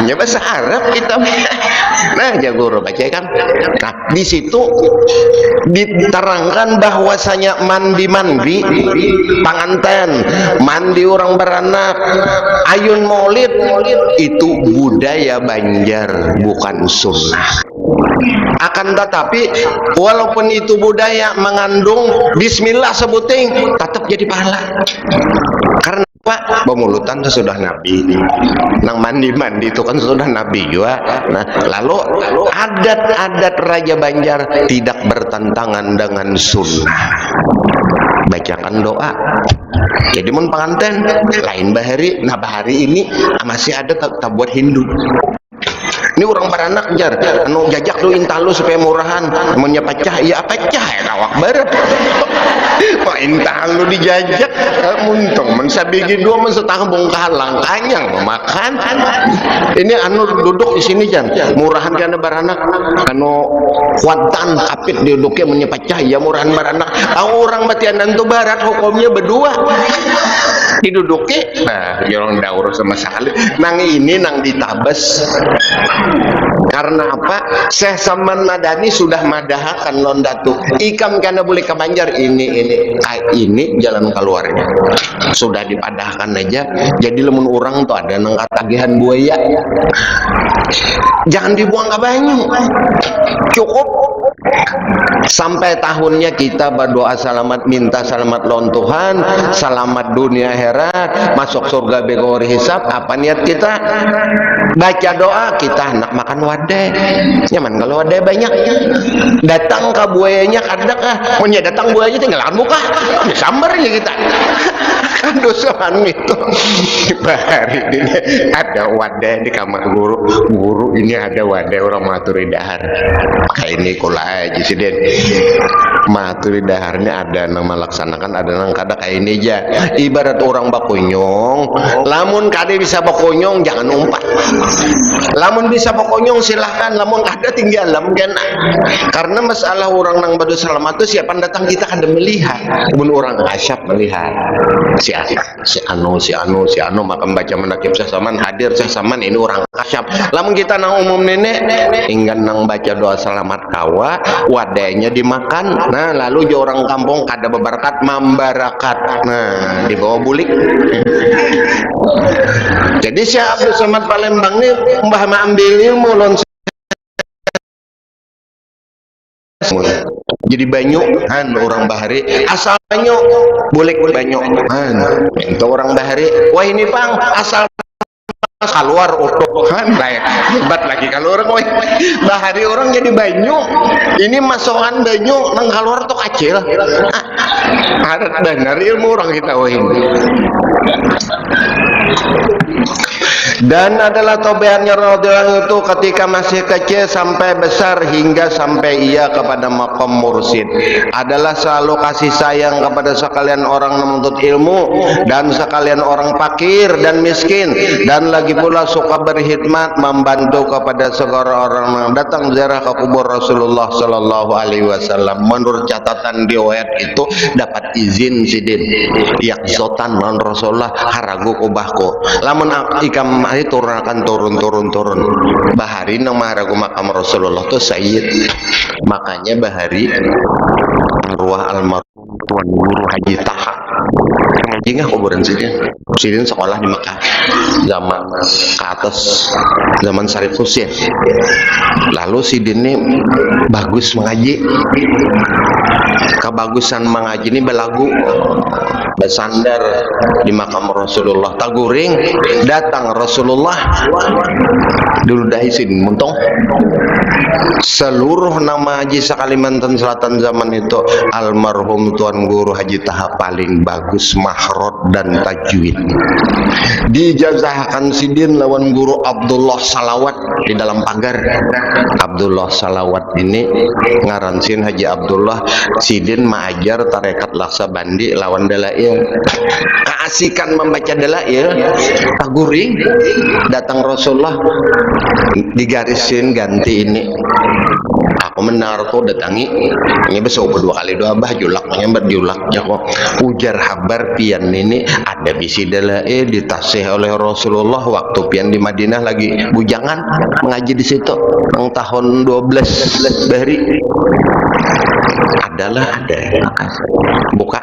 Ya bahasa Arab kitabnya. Nah, Guru baca kan. Nah, di situ diterangkan bahwasanya mandi panganten, mandi orang beranak, ayun maulid itu budaya Banjar, bukan sunnah. Akan tetapi walaupun itu budaya mengandung bismillah sebuting, tetap jadi pahala. Karena apa? Pemulutan itu sudah Nabi. Nang mandi itu kan sudah Nabi juga. Nah, lalu adat-adat Raja Banjar tidak bertentangan dengan sunnah. Bacakan doa. Jadi mun pengantin lain bahari, nah bahari ini masih ada tak buat Hindu. Ini orang beranak jar, anu jajak lu intalu supaya murahan, namanya pecah, ya pecah ya kawak barat. Pak intalu dijajak, muntung, mensabigi dua mensetang bongkalang, kanyang makan. Ini anu duduk di sini jan, murahan karena beranak, anu kuatan kapit duduknya menyepecah, ya murahan beranak. Orang batianan tu barat hukumnya berdua. Diduduki, nah orang daur sama sekali. Nang ini nang ditabes. Karena apa? Syekh Saman Madani sudah madahakan lon datu. Ikam karena boleh ke Banjar ini jalan keluarnya. Sudah dipadahkan aja. Jadi lemun orang tuh ada nang katagihan buaya. Jangan dibuang ke banyu. Cukup sampai tahunnya kita berdoa selamat, minta selamat lawan Tuhan, selamat dunia akhirat, masuk surga bebas hisab. Apa niat kita? Baca doa, kita nak makan wadai. Nyaman kalau wadai banyak. Datang ke buayanya kadang punya datang buayanya tinggal muka sambarnya kita. Kan dosahan itu. Bahari ini ada wadai di kamar guru ini ada wadai orang maturi dahar. Kayak ini kula aja sih Den. Maturi daharnya ada nang melaksanakan, ada nang kada kayak ini aja. Ibarat orang bakonyong, lamun kade bisa bakonyong jangan umpat. Lamun bisa bakonyong silahkan, lamun kada tinggal lamun kena. Karena masalah orang nang badu selamat itu siapa datang kita kada melihat. Mun orang kasyap melihat. Si anu maka baca menakib sasaman hadir sasaman ini orang kasyap. Lamun kita nang umum nenek inggan nang baca doa selamat kawa wadainya dimakan. Nah lalu jo orang kampung kada bebarakat membarakat. Nah dibawa bulik. Jadi Syekh Abdul Somad Palembang ini mbah ambil ilmu lon jadi banyak kan orang bahari asal banyak boleh banyak kan itu orang bahari wah ini Bang asal keluar kan hebat lagi kalau orang bahari orang jadi banyak ini masukan banyak nang keluar tuh kecil ada benar ilmu orang kita wah ini. Dan adalah tobehannya radhiyallahu itu ketika masih kecil sampai besar hingga sampai ia kepada maqam mursyid adalah selalu kasih sayang kepada sekalian orang menuntut ilmu dan sekalian orang fakir dan miskin dan lagi pula suka berkhidmat membantu kepada segala orang yang datang ziarah ke kubur Rasulullah sallallahu alaihi wasallam. Menurut catatan riwayat itu dapat izin sidin yakzotan non Rasulullah haragu kubahku lamun ikam itu akan turun bahari nang maharagu makam Rasulullah tuh Sayyid. Makanya bahari arwah almarhum Tuan Guru Haji Taha ngaji kuburan sidin sekolah di Mekah zaman ke atas zaman Syarif Husin. Lalu sidin ini bagus mengaji, kebagusan mengaji ini belagu bersandar di makam Rasulullah taguring datang Rasulullah dulu dah isin muntong seluruh nama haji Kalimantan Selatan zaman itu almarhum Tuan Guru Haji Taha paling bagus mahrot dan tajwid. Dijazahkan sidin lawan Guru Abdullah Salawat di dalam pagar. Abdullah Salawat ini ngaransin Haji Abdullah sidin maajar tarekat laksa bandi lawan dalail. Keasikan membaca dalail taguring datang Rasulullah digarisin ganti ini aku menar tuh datangi ini besok berdua kali doa bah julaknya berjulaknya kok ujar habar pian ini ada bisi dalail ditasih oleh Rasulullah waktu pian di Madinah lagi bujangan mengaji di situ tahun 12 bahari adalah ada buka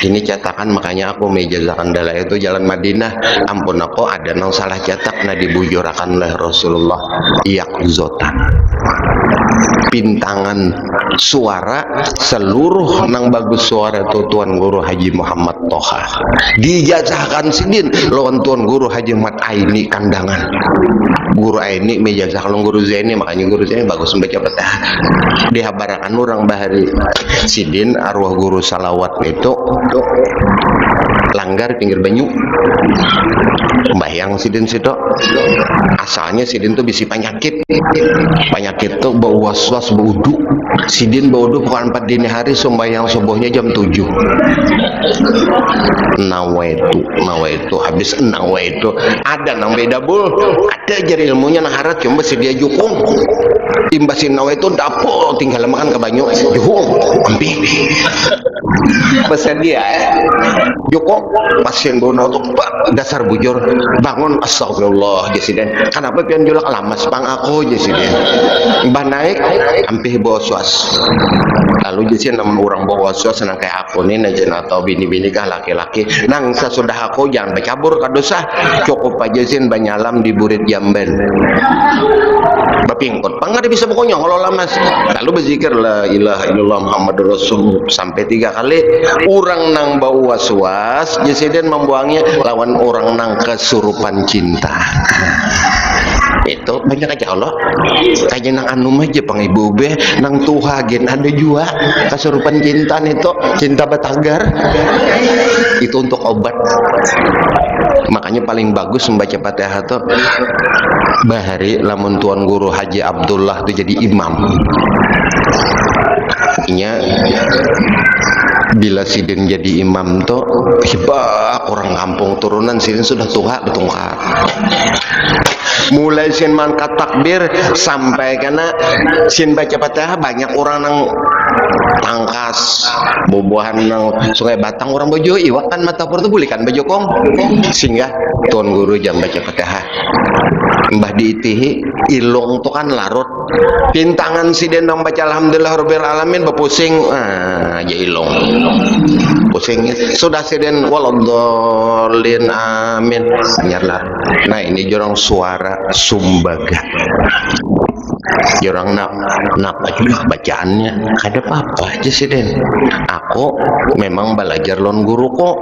ini cetakan makanya aku mejazakan dala itu jalan Madinah ampun aku ada nang salah cetak nah dibujurakan oleh Rasulullah yakzotan pintangan suara seluruh nang bagus suara itu Tuan Guru Haji Muhammad Toha dijazahkan sidin lawan Tuan Guru Haji Muhammad Aini kandangan Guru Aini mejazahkan Guru Zaini makanya Guru Zaini bagus membaca petah dihabarakan orang bahari sidin arwah Guru Salawat itu langgar pinggir banyu bayang sidin situ asalnya sidin tuh bisi penyakit tuh bau was-was bau udu sidin bau udu bukan 4 dini hari sembahyang subuhnya jam 7 nawaitu habis nawaitu ada nang beda bul ada jari ilmunya nang harat cuma sedia jukung imbasin nawaitu dapur tinggal makan ke banyu jukung ambil pesan dia jukung pasien bono tuh dasar bujur bangun astagfirullah jesiden kenapa pian julak lamas pang aku jesiden mbah naik ampih bawa suas lalu jesiden namun orang bawa suas senang kayak aku nih najen atau bini-bini kah laki-laki nang sesudah aku jangan bercabur kadosa cukup aja jesiden banyalam di burit jamban bapingkot panggada bisa pokoknya kalau lamas lalu berzikir la ilaha illallah Muhammadur Rasul sampai 3 kali orang nang bau was-was jesiden membuangnya lawan orang nang kesurupan cinta itu banyak aja Allah kayak nang anu aja pang ibu be nang tuha gen ada juga kesurupan cinta itu cinta batagar itu untuk obat makanya paling bagus membaca Fatihah tuh bahari lamun tuan guru Haji Abdullah tuh jadi imam nya bila sidin jadi imam tuh hibah orang kampung turunan sidin sudah tua betungkar mulai sin mangkat takbir sampai karena sin baca Fatihah banyak orang nang tangkas bubuhan nang Sungai Batang orang bojo iwak kan mata portu bulikan bojo kong sehingga tuan guru jam baca Fatihah mbah diitihi ilung tuh kan larut pintangan si dendang baca alhamdulillah rabbil alamin bepusing aja ilung pusing sudah si den waladhdallin amin nyala nah ini jorong suara sumbaga jorong napa juga bacaannya ada apa aja sih den aku memang belajar lon guru kok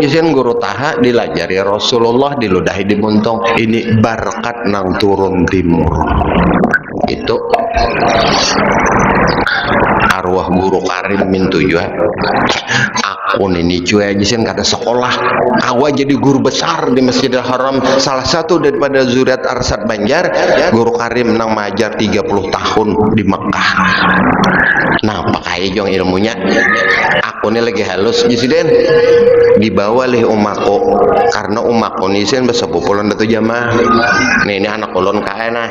jisen guru taha dilajari Rasulullah diludahi di muntong ini berkat nang turun timur itu arwah guru Karim min tujuan aku ini cuy jisen kata sekolah awal jadi guru besar di Masjidil Haram salah satu daripada zuriat Arsad Banjar guru Karim nang majar 30 tahun di Mekah nah pakai jong ilmunya aku ini lagi halus jisiden dibawa oleh umaku karena umaku ini sen besepupulan datu jamaah ini anak ulun kaena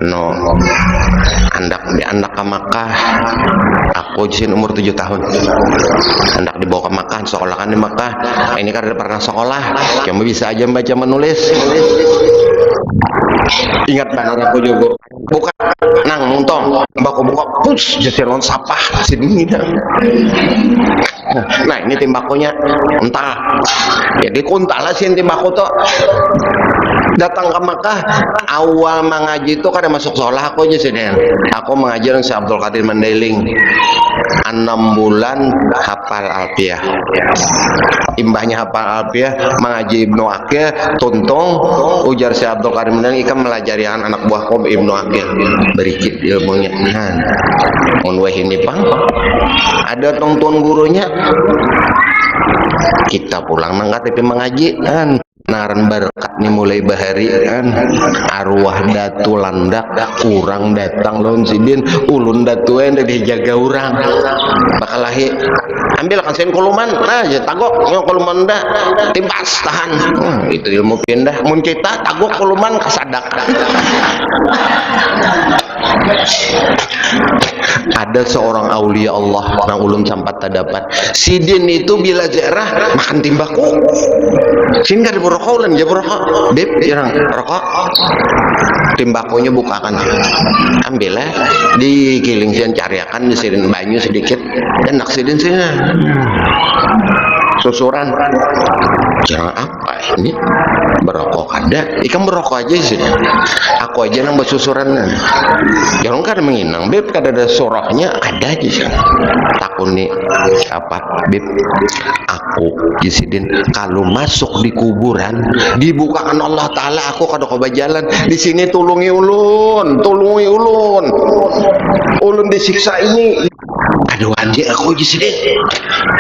no anak ke Makkah aku jisin umur 7 tahun hendak dibawa ke Makkah sekolah kan di Makkah ini karena pernah sekolah cuma bisa aja baca menulis ingat benar aku juga bukan nang muntong buka pus jasilon sapah sini nah ini timbakonya entah jadi kuntala sih timbako tuh datang ke Makkah awal mengaji itu kada masuk sekolah aku aja sih aku mengajar si Abdul Qadir Mandailing 6 bulan hafal Alfiah imbahnya hafal Alfiah mengaji Ibnu Aqil tuntung ujar si Abdul Qadir Mandailing ikan melajari anak buah kom Ibnu Aqil berikit ilmunya unwah ini pang ada tong-tong gurunya kita pulang nang KTP mengaji kan naran berkat nih mulai bahari kan arwah datu landak kurang datang lon sidin ulun datu yang dari jaga orang bakal lahi ambil kan sen koluman aja tagok koluman dah timbas tahan itu ilmu pindah mun kita tagok koluman kasadak ada seorang aulia Allah nang ulun sampat dapat sidin itu bila jarah makan timbaku sehingga di rokok ulan jauh rokok beb jarang rokok timbakonya bukakan ambillah digiling sian cariakan disirin banyu sedikit dan naksidin sini susuran jangan apa ini berokok ada ikan berokok aja sih aku aja nang bersusuran jangan kan menginang beb kada ada surahnya ada aja sih takun nih apa beb aku jisidin kalau masuk di kuburan dibukakan Allah Ta'ala aku kada kau jalan di sini tulungi ulun disiksa ini aduh anjir aku jisidin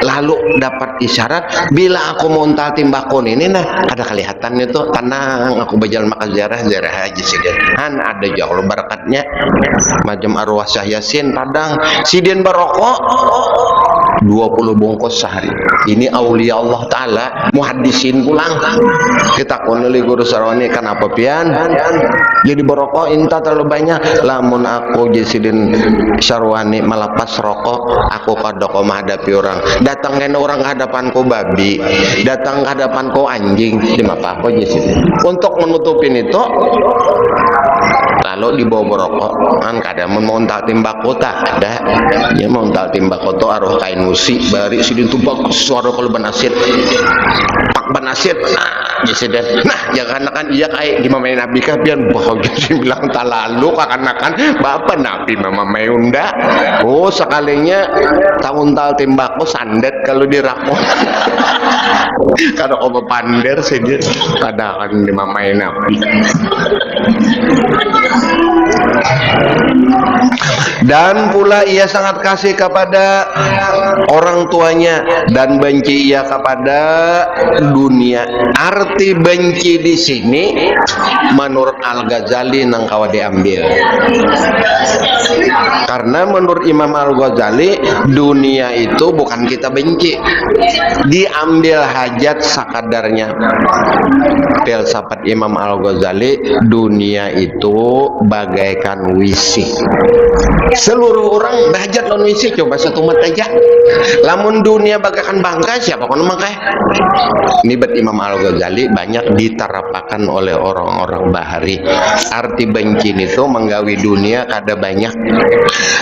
lalu dapat isyarat bila aku montal timbakon ini nah ada kelihatannya tuh tenang aku berjalan makan ziarah aja sih kan ada jauh barakatnya macam arwah Syah Yasin padang sidin barokok 20 bungkus sehari. Ini aulia Allah Ta'ala, muhaddisin pulang. Kita konuli guru sarwani, kenapa pian? Jadi berokok inta terlalu banyak. Lamun aku jisidin sarwani melepas rokok, aku kadoko menghadapi orang. Datang ke orang hadapanku babi, datang ke hadapanku anjing, dimapa aku jisidin. Untuk menutupin itu, lalu dibawa berokok. Kan kadang mau tak timbak kota ada, ya mau tak timbak kota aruh kain musi, bari sidin tumbak suara kalau banasir, pak banasir, jisidin. Nah, jangan kan iya kayak di mamain Nabi kapian bahagia sih bilang tak lalu kakanakan bapak Nabi mama mayunda. Oh sekalinya tahun tal tembakau sandet kalau dirakon. Kalau kau pander sih dia kadang di mamain Nabi. Dan pula ia sangat kasih kepada orang tuanya dan benci ia kepada dunia. Arti benci di sini menurut Al-Ghazali nang kawa diambil. Karena menurut Imam Al-Ghazali dunia itu bukan kita benci, diambil hajat sakadarnya. Filsafat Imam Al-Ghazali, dunia itu bagaikan WC. Seluruh orang bahajat non WC, coba satu mat aja. Lamun dunia bagaikan bangka, siapa kono mangkai? Ini bet Imam Al-Ghazali banyak diterapakan oleh orang-orang bahari. Arti benci itu menggawi dunia kada banyak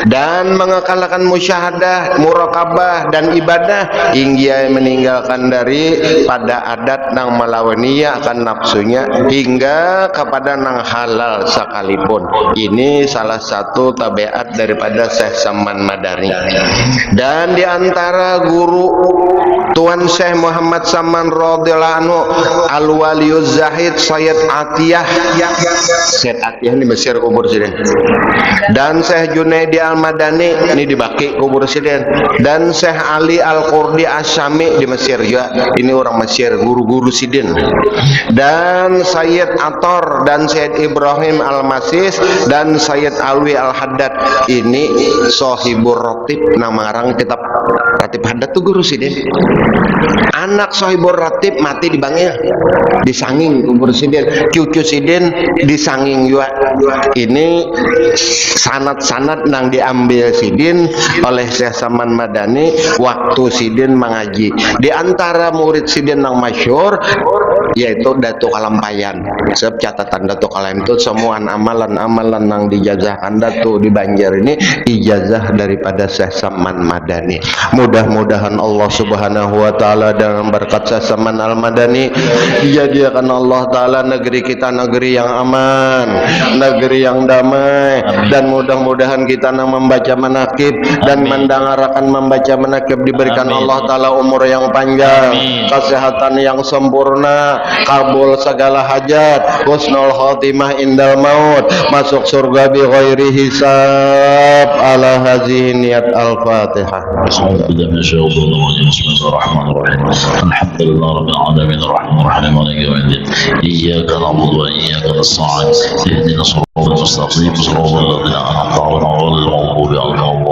dan mengekalkan musyahadah, muraqabah dan ibadah hingga meninggalkan dari pada adat nang malawaniya akan nafsunya hingga kepada nang halal sekalipun. Ini salah satu tabiat daripada Syekh Saman Madani. Dan di antara guru Tuan Syekh Muhammad Saman radhiyallahu anhu Al-Waliyuz Zahid Sayyid Atiyah. Sayyid Atiyah di Mesir kubur siden. Dan Syekh Junaidi Al-Madani ini di Baki kubur siden. Dan Syekh Ali Al-Qurdi Asyami di Mesir juga. Ini orang Mesir, guru-guru siden. Dan Sayyid Ator dan Sayyid Ibrahim Al-Masis dan Sayyid Alwi Al-Haddad. Ini Sohibur Ratib, nama orang kitab Ratib Haddad tuh guru siden. Anak Sohibur Ratib mati di bangil, disanging kubur siden. Cucu siden disanging juga. Ini sanad-sanad nang diambil sidin oleh Syekh Saman Madani waktu sidin mengaji. Di antara murid sidin nang masyhur yaitu Datuk Kalampayan. Sebab catatan Datuk Kalam itu semua amalan-amalan nang dijazahkan Datuk di Banjar ini ijazah daripada Syekh Saman Madani. Mudah-mudahan Allah Subhanahu wa taala dengan berkat Syekh Saman Al-Madani jadikan Allah taala negeri kita negeri yang aman, negeri yang damai, dan mudah-mudahan kita nang membaca manaqib dan mendengarkan membaca manaqib diberikan Allah taala umur yang panjang, kesehatan yang sempurna, kabul segala hajat, husnul khotimah indal maut, masuk surga bi ghairi hisab. Ala hazihi niyat al-Fatihah. Bismillahirrahmanirrahim. Alhamdulillah rabbil alamin arrahmanir rahim maliki yaumiddin. Iyyaka na'budu wa iyyaka nasta'in. Ihdinas siratal mustaqim. Siratal ladzina an'amta 'alaihim ghairil maghdubi 'alaihim